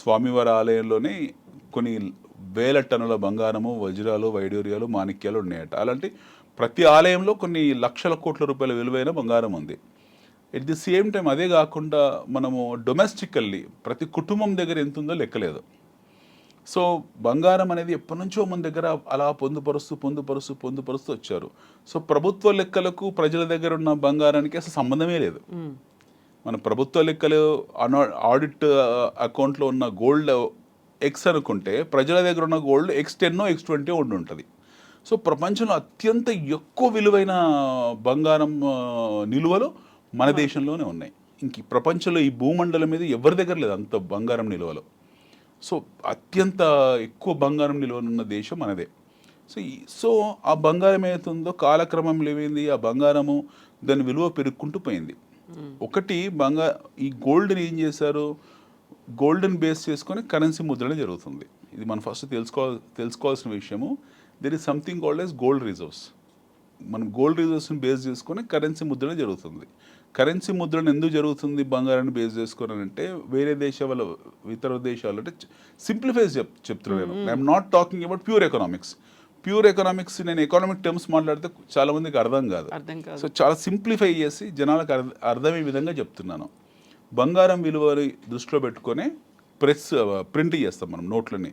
స్వామివారి ఆలయంలోనే కొన్ని వేల టన్నుల బంగారము, వజ్రాలు, వైడూర్యాలు, మాణిక్యాలు ఉన్నాయట. అలాంటి ప్రతి ఆలయంలో కొన్ని లక్షల కోట్ల రూపాయల విలువైన బంగారం ఉంది. ఎట్ ది సేమ్ టైం అదే కాకుండా మనము డొమెస్టికల్లీ ప్రతి కుటుంబం దగ్గర ఎంత ఉందో లెక్కలేదు. సో బంగారం అనేది ఎప్పటి నుంచో మన దగ్గర అలా పొందుపరుస్తూ వచ్చారు. సో ప్రభుత్వ లెక్కలకు ప్రజల దగ్గర ఉన్న బంగారానికి అసలు సంబంధమే లేదు. మన ప్రభుత్వ లెక్కలు ఆడిట్ అకౌంట్లో ఉన్న గోల్డ్ ఎక్స్ అనుకుంటే, ప్రజల దగ్గర ఉన్న గోల్డ్ X10 X20 ఉంటుంది. సో ప్రపంచంలో అత్యంత ఎక్కువ విలువైన బంగారం నిలువలు మన దేశంలోనే ఉన్నాయి. ఇంక ప్రపంచంలో ఈ భూమండలం మీద ఎవరి దగ్గర లేదు అంత బంగారం నిలువలు. సో అత్యంత ఎక్కువ బంగారం నిల్వనున్న దేశం మనదే. సో ఆ బంగారం ఏమవుతుందో కాలక్రమంలో ఏమైంది, ఆ బంగారము దాని విలువ పెరుగుకుంటూ పోయింది. ఒకటి ఈ గోల్డ్ని ఏం చేశారు, గోల్డ్ని బేస్ చేసుకొని కరెన్సీ ముద్రణ జరుగుతుంది. ఇది మనం ఫస్ట్ తెలుసుకోవాల్సిన విషయము. There is something called as gold reserves. మనం గోల్డ్ రిజర్వ్స్ని బేస్ చేసుకొని కరెన్సీ ముద్రణ జరుగుతుంది. కరెన్సీ ముద్రణ ఎందుకు జరుగుతుంది బంగారాన్ని బేస్ చేసుకొని అంటే, వేరే దేశాల ఇతర దేశాలు అంటే సింప్లిఫైజ్ చెప్తున్నాను. I'm not talking about pure economics. నేను ఎకనామిక్ టర్మ్స్ మాట్లాడితే చాలా మందికి అర్థం కాదు. సో చాలా సింప్లిఫై చేసి జనాలకు అర్థమయ్యే విధంగా చెప్తున్నాను. బంగారం విలువని దృష్టిలో పెట్టుకొని ప్రింట్ చేస్తాం, మనం నోట్లని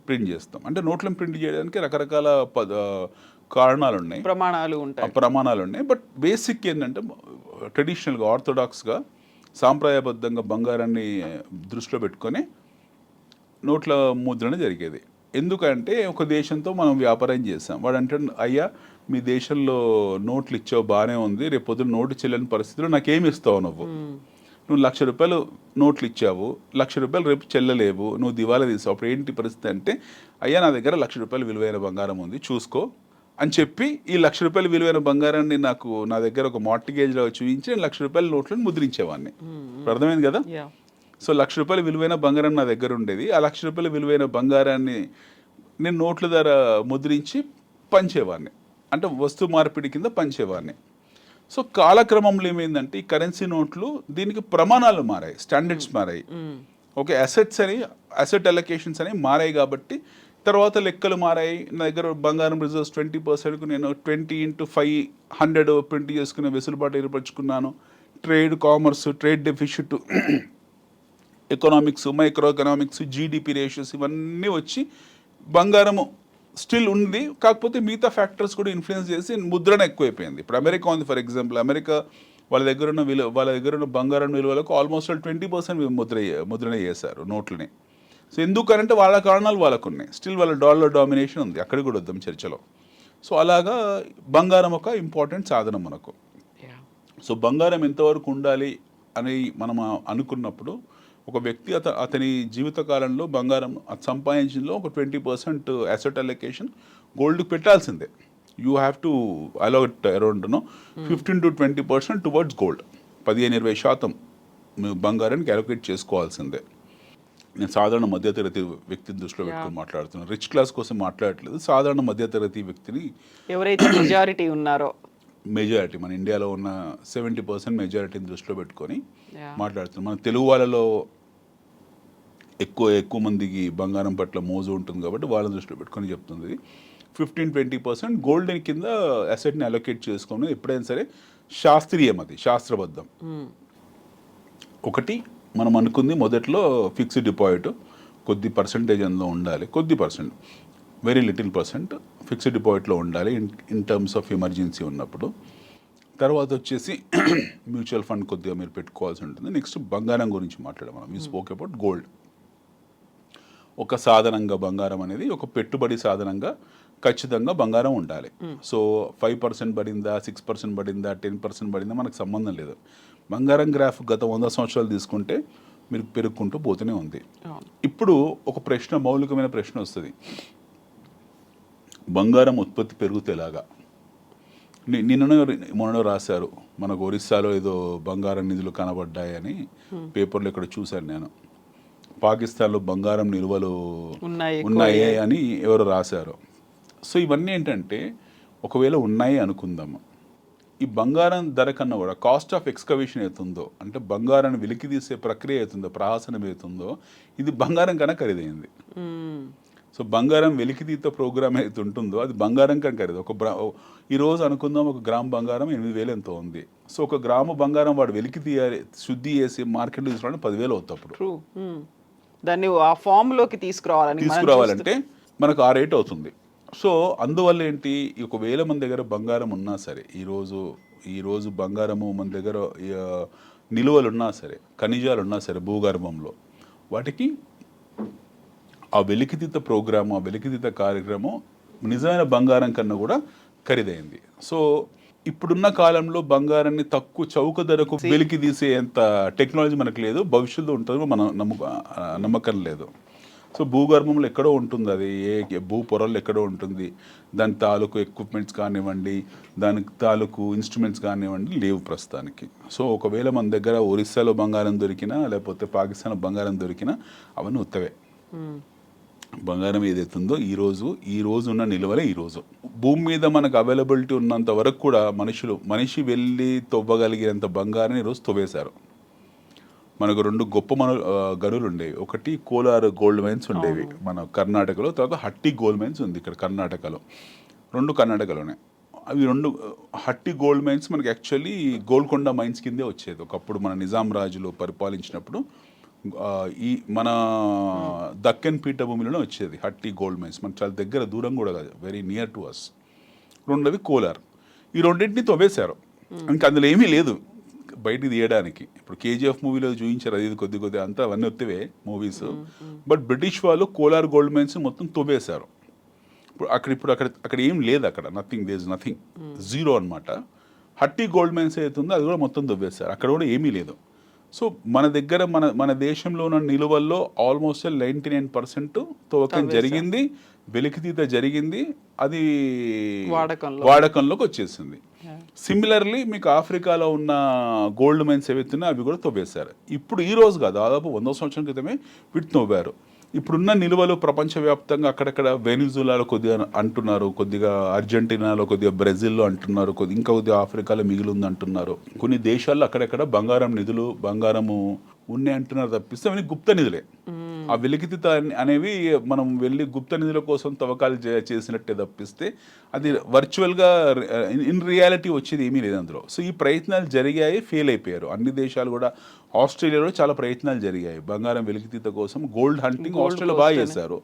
ప్రింట్ చేస్తాం. అంటే నోట్లను ప్రింట్ చేయడానికి రకరకాల కారణాలు ఉన్నాయి, ప్రమాణాలు ఉన్నాయి. బట్ బేసిక్ ఏంటంటే, ట్రెడిషనల్గా ఆర్థోడాక్స్గా సాంప్రదాయబద్ధంగా బంగారాన్ని దృష్టిలో పెట్టుకొని నోట్ల ముద్రణ జరిగేది. ఎందుకంటే ఒక దేశంతో మనం వ్యాపారం చేసాం, వాడు అంటే, అయ్యా మీ దేశంలో నోట్లు ఇచ్చావు బాగానే ఉంది, రేపు పొద్దున్న నోటు చెల్లని పరిస్థితిలో నాకేమి ఇస్తావు, నువ్వు 1,00,000 రూపాయలు నోట్లు ఇచ్చావు, 1,00,000 రూపాయలు రేపు చెల్లలేవు, నువ్వు దివాలా తీసావు, అప్పుడు ఏంటి పరిస్థితి అంటే, అయ్యా నా దగ్గర 1,00,000 రూపాయలు విలువైన బంగారం ఉంది చూసుకో అని చెప్పి ఈ 1,00,000 రూపాయలు విలువైన బంగారాన్ని నా దగ్గర ఒక మార్టిగేజ్లో చూపించి 1,00,000 రూపాయల నోట్లను ముద్రించేవాడిని. అర్థమైంది కదా? సో 1,00,000 రూపాయల విలువైన బంగారం నా దగ్గర ఉండేది. ఆ 1,00,000 రూపాయల విలువైన బంగారాన్ని నేను నోట్ల ద్వారా ముద్రించి పంచేవాడిని, అంటే వస్తు మార్పిడి కింద పంచేవాడిని. సో కాలక్రమంలో ఏమైందంటే ఈ కరెన్సీ నోట్లు దీనికి ప్రమాణాలు మారాయి, స్టాండర్డ్స్ మారాయి. ఓకే, అసెట్ అలొకేషన్స్ అనేవి మారాయి కాబట్టి తర్వాత లెక్కలు మారాయి. నా దగ్గర బంగారం రిజర్వ్స్ 20%కు నేను 20x500 ప్రింట్ చేసుకునే వెసులుబాటు ఏర్పరచుకున్నాను. Trade, commerce, trade deficit, economics, micro economics, GDP ratios ఇవన్నీ వచ్చి బంగారము స్టిల్ ఉంది. కాకపోతే మిగతా ఫ్యాక్టర్స్ కూడా ఇన్ఫ్లుయెన్స్ చేసి ముద్రణ ఎక్కువైపోయింది. ఇప్పుడు అమెరికా ఉంది ఫర్ ఎగ్జాంపుల్. అమెరికా వాళ్ళ దగ్గర ఉన్న బంగారం విలువలకు ఆల్మోస్ట్ 20% ముద్రణ చేశారు నోట్లని. సో ఎందుకనంటే వాళ్ళ కారణాలు వాళ్ళకు ఉన్నాయి. స్టిల్ వాళ్ళ డాలర్ డామినేషన్ ఉంది, అక్కడికి కూడా వద్దాం చర్చలో. సో అలాగా బంగారం ఒక ఇంపార్టెంట్ సాధనం మనకు. సో బంగారం ఎంతవరకు ఉండాలి అని మనం అనుకున్నప్పుడు ఒక వ్యక్తి అతని జీవితకాలంలో బంగారం సంపాదించడంలో ఒక 20% అసెట్ అలొకేషన్ గోల్డ్కి పెట్టాల్సిందే. You have to allot around 15 to 20% towards gold. 15-20% మీరు బంగారానికి అలొకేట్ చేసుకోవాల్సిందే. నేను సాధారణ మధ్యతరగతి వ్యక్తిని దృష్టిలో పెట్టుకుని మాట్లాడుతున్నాను, రిచ్ క్లాస్ కోసం మాట్లాడట్లేదు. సాధారణ మధ్యతరగతి వ్యక్తిని ఎవరైతే మెజారిటీ ఉన్నారో, మెజారిటీ మన ఇండియాలో ఉన్న 70% మెజారిటీని దృష్టిలో పెట్టుకొని మాట్లాడుతున్నాం. మన తెలుగు వాళ్ళలో ఎక్కువ మందికి బంగారం పట్ల మోజు ఉంటుంది కాబట్టి వాళ్ళని దృష్టిలో పెట్టుకొని చెప్తుంది. 15-20% గోల్డ్ కింద అసెట్ని అలొకేట్ చేసుకుని ఎప్పుడైనా సరే శాస్త్రీయం, అది శాస్త్రబద్ధం. ఒకటి మనం అనుకుంది మొదట్లో ఫిక్స్డ్ డిపాజిట్ కొద్ది పర్సంటేజ్ అందులో ఉండాలి, కొద్ది percent, very little percent fixed డిపాజిట్లో ఉండాలి ఇన్ టర్మ్స్ ఆఫ్ ఎమర్జెన్సీ ఉన్నప్పుడు. తర్వాత వచ్చేసి మ్యూచువల్ ఫండ్ కొద్దిగా మీరు పెట్టుకోవాల్సి ఉంటుంది. నెక్స్ట్ బంగారం గురించి మాట్లాడాం మనం. We spoke about gold. ఒక సాధనంగా బంగారం అనేది ఒక పెట్టుబడి సాధనంగా ఖచ్చితంగా బంగారం ఉండాలి. సో 5% పడిందా, 6% పడిందా, 10% పడిందా మనకు సంబంధం లేదు. బంగారం గ్రాఫ్ గత 100 సంవత్సరాలు తీసుకుంటే మీరు పెరుగుకుంటూ పోతూనే ఉంది. ఇప్పుడు ఒక ప్రశ్న, మౌలికమైన ప్రశ్న వస్తుంది, బంగారం ఉత్పత్తి పెరుగుతేలాగా. మొన్న రాశారు మనకు ఒరిస్సాలో ఏదో బంగారం నిధులు కనబడ్డాయని పేపర్లో ఇక్కడ చూశాను నేను. పాకిస్తాన్లో బంగారం నిల్వలు ఉన్నాయి అని ఎవరు రాశారు. సో ఇవన్నీ ఏంటంటే ఒకవేళ ఉన్నాయి అనుకుందాము, ఈ బంగారం ధర కన్నా కూడా కాస్ట్ ఆఫ్ ఎక్స్కవేషన్ అవుతుందో, అంటే బంగారాన్ని వెలికి తీసే ప్రక్రియ అవుతుందో, ప్రహాసనం అవుతుందో, ఇది బంగారం కన్నా ఖరీదైంది. సో బంగారం వెలికితీత ప్రోగ్రామ్ అయితే ఉంటుందో అది బంగారం కన్నా ఖరీదు. ఈరోజు అనుకుందాం ఒక గ్రామ్ బంగారం 8,000 ఎంతో ఉంది. సో ఒక గ్రాము బంగారం వాడు వెలికి తీయాలి, శుద్ధి చేసి మార్కెట్లో తీసుకోవాలంటే 10,000 అవుతుంది. అప్పుడు దాన్ని ఆ ఫామ్లోకి తీసుకురావాలంటే మనకు ఆ రేట్ అవుతుంది. సో అందువల్ల ఏంటి, ఒకవేళ మన దగ్గర బంగారం ఉన్నా సరే, ఈరోజు బంగారము మన దగ్గర నిలువలు ఉన్నా సరే, ఖనిజాలు ఉన్నా సరే భూగర్భంలో, వాటికి ఆ వెలికితీత ప్రోగ్రాము, ఆ వెలికితీత కార్యక్రమం నిజమైన బంగారం కన్నా కూడా ఖరీదైంది. సో ఇప్పుడున్న కాలంలో బంగారాన్ని తక్కువ చౌక ధరకు వెలికి తీసేంత టెక్నాలజీ మనకు లేదు, భవిష్యత్తు ఉంటుందో మన నమ్మకం లేదు. సో భూగర్భంలో ఎక్కడో ఉంటుంది, అది భూ పొరల్లో ఎక్కడో ఉంటుంది. దాని తాలూకు ఎక్విప్మెంట్స్ కానివ్వండి, దానికి తాలూకు ఇన్స్ట్రుమెంట్స్ కానివ్వండి లేవు ప్రస్తుతానికి. సో ఒకవేళ మన దగ్గర ఒరిస్సాలో బంగారం దొరికినా, లేకపోతే పాకిస్తాన్లో బంగారం దొరికినా అవన్నీ ఉత్తవే. బంగారం ఏదైతుందో ఈ రోజు ఉన్న నిల్వలే ఈరోజు భూమి మీద మనకు అవైలబిలిటీ ఉన్నంత వరకు కూడా మనిషి వెళ్ళి తవ్వగలిగినంత బంగారం ఈరోజు తవ్వేశారు. మనకు 2 గొప్ప గనులు ఉండేవి. ఒకటి కోలార్ గోల్డ్ మైన్స్ ఉండేవి మన కర్ణాటకలో, తర్వాత హట్టి గోల్డ్ మైన్స్ ఉంది ఇక్కడ కర్ణాటకలో. 2 కర్ణాటకలోనే. అవి 2 హట్టి గోల్డ్ మైన్స్ మనకి యాక్చువల్లీ గోల్కొండ మైన్స్ కిందే వచ్చేది ఒకప్పుడు మన నిజాం రాజులు పరిపాలించినప్పుడు. ఈ మన దక్కన్ పీఠభూమిలోనే వచ్చేది హట్టి గోల్డ్ మైన్స్. మనకు చాలా దగ్గర, దూరం కూడా కాదు, వెరీ నియర్ టు అస్. 2వి కోలార్. ఈ 2ని తవ్వేశారు. ఇంకా అందులో ఏమీ లేదు బయటికి తీయడానికి. ఇప్పుడు KGF మూవీలో చూపించారు, అది కొద్ది అంతా అవన్నీ వత్తవే మూవీస్. బట్ బ్రిటిష్ వాళ్ళు కోలార్ గోల్డ్ మైన్స్ మొత్తం తవ్వేశారు. అక్కడ ఏం లేదు, అక్కడ nothing, there is nothing, zero అనమాట. హట్టి గోల్డ్ మైన్స్ అవుతుందో అది కూడా మొత్తం తవ్వేశారు, అక్కడ కూడా ఏమీ లేదు. సో మన దగ్గర మన దేశంలో ఉన్న నిలువల్లో ఆల్మోస్ట్ 99% తవ్వకం జరిగింది, వెలికితీత జరిగింది, అది వాడకంలోకి వచ్చేసింది. సిమిలర్లీ మీకు ఆఫ్రికాలో ఉన్న గోల్డ్ మైన్స్ ఏవైతున్నాయో అవి కూడా తవ్వేశారు. ఇప్పుడు ఈ రోజు కాదు, దాదాపు 100 సంవత్సరాల క్రితమే వీటిని తవ్వారు. ఇప్పుడున్న నిల్వలు ప్రపంచవ్యాప్తంగా అక్కడక్కడ వెనిజులాలో కొద్దిగా అంటున్నారు, కొద్దిగా అర్జెంటీనాలో, కొద్దిగా బ్రెజిల్లో అంటున్నారు, ఇంకా కొద్దిగా ఆఫ్రికాలో మిగిలింది అంటున్నారు. కొన్ని దేశాల్లో అక్కడక్కడ బంగారం నిధులు, బంగారము ఉన్నాయి అంటున్నారు తప్పిస్తే అవన్నీ గుప్త నిధులే. ఆ వెలికితీత అనేవి మనం వెళ్ళి గుప్త నిధుల కోసం తవ్వకాలు చేసినట్టే తప్పిస్తే అది వర్చువల్గా ఇన్ రియాలిటీ వచ్చేది ఏమీ లేదు అందులో. సో ఈ ప్రయత్నాలు జరిగాయి, ఫెయిల్ అయిపోయారు. అన్ని దేశాలు కూడా, ఆస్ట్రేలియాలో చాలా ప్రయత్నాలు జరిగాయి బంగారం వెలికితీత కోసం. గోల్డ్ హంటింగ్ ఆస్ట్రేలియా బాగా చేశారు,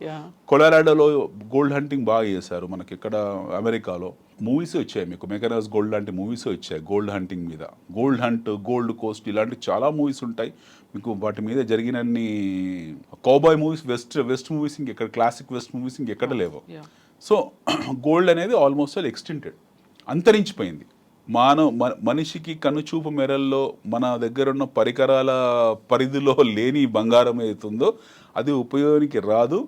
కొలరాడోలో గోల్డ్ హంటింగ్ బాగా చేశారు. మనకి ఇక్కడ అమెరికాలో మూవీస్ వచ్చాయి, మీకు మెకనస్ గోల్డ్ లాంటి మూవీస్ వచ్చాయి గోల్డ్ హంటింగ్ మీద. గోల్డ్ హంట్, గోల్డ్ కోస్ట్ ఇలాంటి చాలా మూవీస్ ఉంటాయి మీకు. వాటి మీద జరిగినన్ని కౌబాయ్ మూవీస్, వెస్ట్ మూవీస్ ఇంకెక్కడ, క్లాసిక్ వెస్ట్ మూవీస్ ఇంకెక్కడ లేవు. సో గోల్డ్ అనేది ఆల్మోస్ట్ ఆల్ ఎక్స్టెంటెడ్, అంతరించిపోయింది. మనిషికి కనుచూపు మేరల్లో మన దగ్గర ఉన్న పరికరాల పరిధిలో లేని బంగారం ఏతుందో అది ఉపయోగానికి రాదు.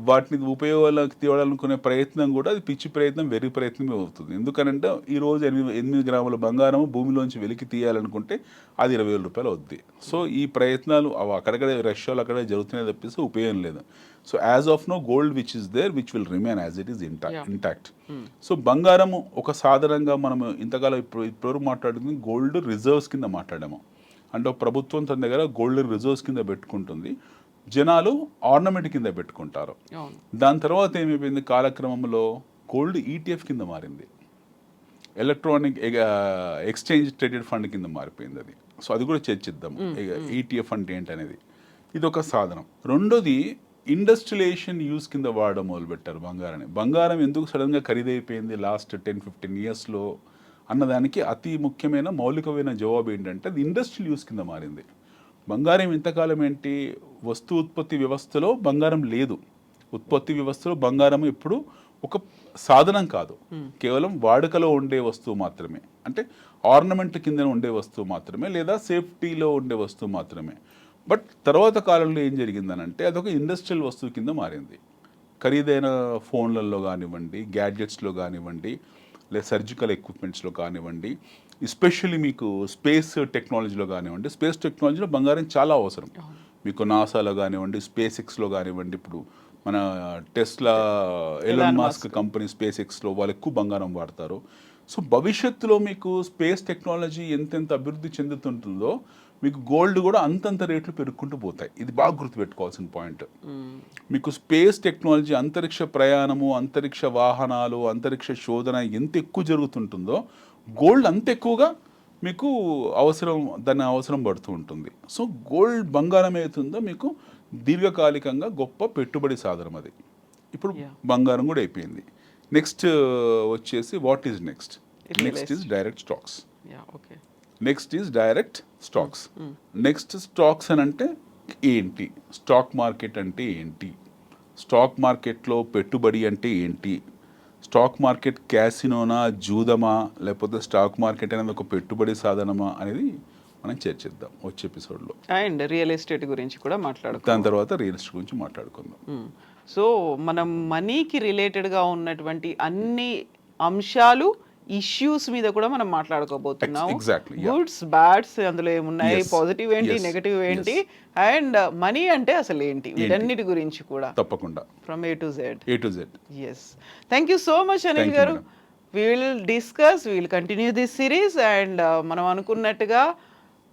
వాటిని ఉపయోగాలకు తేవాలనుకునే ప్రయత్నం కూడా అది పిచ్చి ప్రయత్నం, వెర్రి ప్రయత్నమే అవుతుంది. ఎందుకనంటే ఈరోజు 8 గ్రాముల బంగారం భూమిలోంచి వెలికి తీయాలనుకుంటే అది 20,000 రూపాయలు అవుద్ది. సో ఈ ప్రయత్నాలు అక్కడక్కడ రష్యాలో అక్కడ జరుగుతున్నాయి తప్పిస్తే ఉపయోగం లేదు. So as of no gold which is there which will remain as it is intact. So బంగారము ఒక సాధారణంగా మనం ఇంతకాలం ఇప్పుడు మాట్లాడుతుంది గోల్డ్ రిజర్వ్స్ కింద మాట్లాడాము. అంటే ప్రభుత్వం తన దగ్గర గోల్డ్ రిజర్వ్స్ కింద పెట్టుకుంటుంది, జనాలు ఆర్నమెంట్ కింద పెట్టుకుంటారు. దాని తర్వాత ఏమైపోయింది, కాలక్రమంలో గోల్డ్ ఈటీఎఫ్ కింద మారింది, ఎలక్ట్రానిక్ ఎక్స్చేంజ్ ట్రేడెడ్ ఫండ్ కింద మారిపోయింది అది. సో అది కూడా చర్చిద్దాము ఈటీఎఫ్ అంటే ఏంటనేది. ఇది ఒక సాధనం. రెండోది ఇండస్ట్రియలైజేషన్ యూస్ కింద వాడడం మొదలుపెట్టారు బంగారాన్ని. బంగారం ఎందుకు సడన్గా ఖరీదైపోయింది లాస్ట్ 10-15 ఇయర్స్లో అన్నదానికి అతి ముఖ్యమైన మౌలికమైన జవాబు ఏంటంటే అది ఇండస్ట్రియల్ యూస్ కింద మారింది. బంగారం ఇంతకాలం ఏంటి, వస్తు ఉత్పత్తి వ్యవస్థలో బంగారం లేదు. ఉత్పత్తి వ్యవస్థలో బంగారం ఇప్పుడు ఒక సాధనం కాదు, కేవలం వాడుకలో ఉండే వస్తువు మాత్రమే. అంటే ఆర్నమెంట్ కింద ఉండే వస్తువు మాత్రమే, లేదా సేఫ్టీలో ఉండే వస్తువు మాత్రమే. బట్ తర్వాత కాలంలో ఏం జరిగిందనంటే అదొక ఇండస్ట్రియల్ వస్తువు కింద మారింది. ఖరీదైన ఫోన్లలో కానివ్వండి, గ్యాడ్జెట్స్లో కానివ్వండి, లేదా సర్జికల్ ఎక్విప్మెంట్స్లో కానివ్వండి, ఎస్పెషల్లీ మీకు స్పేస్ టెక్నాలజీలో కానివ్వండి. స్పేస్ టెక్నాలజీలో బంగారం చాలా అవసరం. మీకు నాసాలో కానివ్వండి, స్పేస్ ఎక్స్లో కానివ్వండి, ఇప్పుడు మన Tesla, Elon Musk company space ఎక్స్లో వాళ్ళు ఎక్కువ బంగారం వాడతారు. సో భవిష్యత్తులో మీకు స్పేస్ టెక్నాలజీ ఎంతెంత అభివృద్ధి చెందుతుంటుందో మీకు గోల్డ్ కూడా అంతంత రేట్లు పెరుగుకుంటూ పోతాయి. ఇది బాగా గుర్తుపెట్టుకోవాల్సిన పాయింట్. మీకు స్పేస్ టెక్నాలజీ, అంతరిక్ష ప్రయాణము, అంతరిక్ష వాహనాలు, అంతరిక్ష శోధన ఎంత ఎక్కువ జరుగుతుంటుందో గోల్డ్ అంత ఎక్కువగా మీకు దాని అవసరం పడుతూ ఉంటుంది. సో గోల్డ్, బంగారం ఏతుందో మీకు దీర్ఘకాలికంగా గొప్ప పెట్టుబడి సాధనం అది. ఇప్పుడు బంగారం కూడా అయిపోయింది. నెక్స్ట్ వచ్చేసి what is next? Next is direct stocks. Next is direct stocks. Next stocks అని అంటే ఏంటి, స్టాక్ మార్కెట్ అంటే ఏంటి, స్టాక్ మార్కెట్లో పెట్టుబడి అంటే ఏంటి, స్టాక్ మార్కెట్ క్యాసినోనా, జూదమా, లేకపోతే స్టాక్ మార్కెట్ అనేది ఒక పెట్టుబడి సాధనమా అనేది మనం చర్చిద్దాం వచ్చే ఎపిసోడ్లో. అండ్ రియల్ ఎస్టేట్ గురించి కూడా మాట్లాడుకుందాం. దాని తర్వాత రియల్ ఎస్టేట్ గురించి మాట్లాడుకుందాం. సో మనం మనీకి రిలేటెడ్గా ఉన్నటువంటి అన్ని అంశాలు, ఇష్యూస్ మీద కూడా మనం మాట్లాడుకోబోతున్నాం. గుడ్స్, బ్యాడ్స్, అందులో ఏమున్నాయి, పాజిటివ్ ఏంటి, నెగటివ్ ఏంటి, అండ్ మనీ అంటే అసలు ఏంటి, వీటన్నిటి గురించి కూడా తప్పకుండా from A to Z. Yes. Thank you so much Anil garu. We will continue this series. And మనం అనుకున్నట్టుగా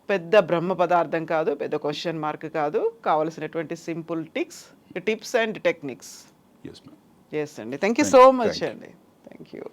పెద్ద బ్రహ్మ పదార్థం కాదు, పెద్ద క్వశ్చన్ మార్క్ కాదు, కావలసినటువంటి simple tips and techniques. Yes, ma'am. Yes అండి. థ్యాంక్ యూ సో మచ్ అండి. Thank you.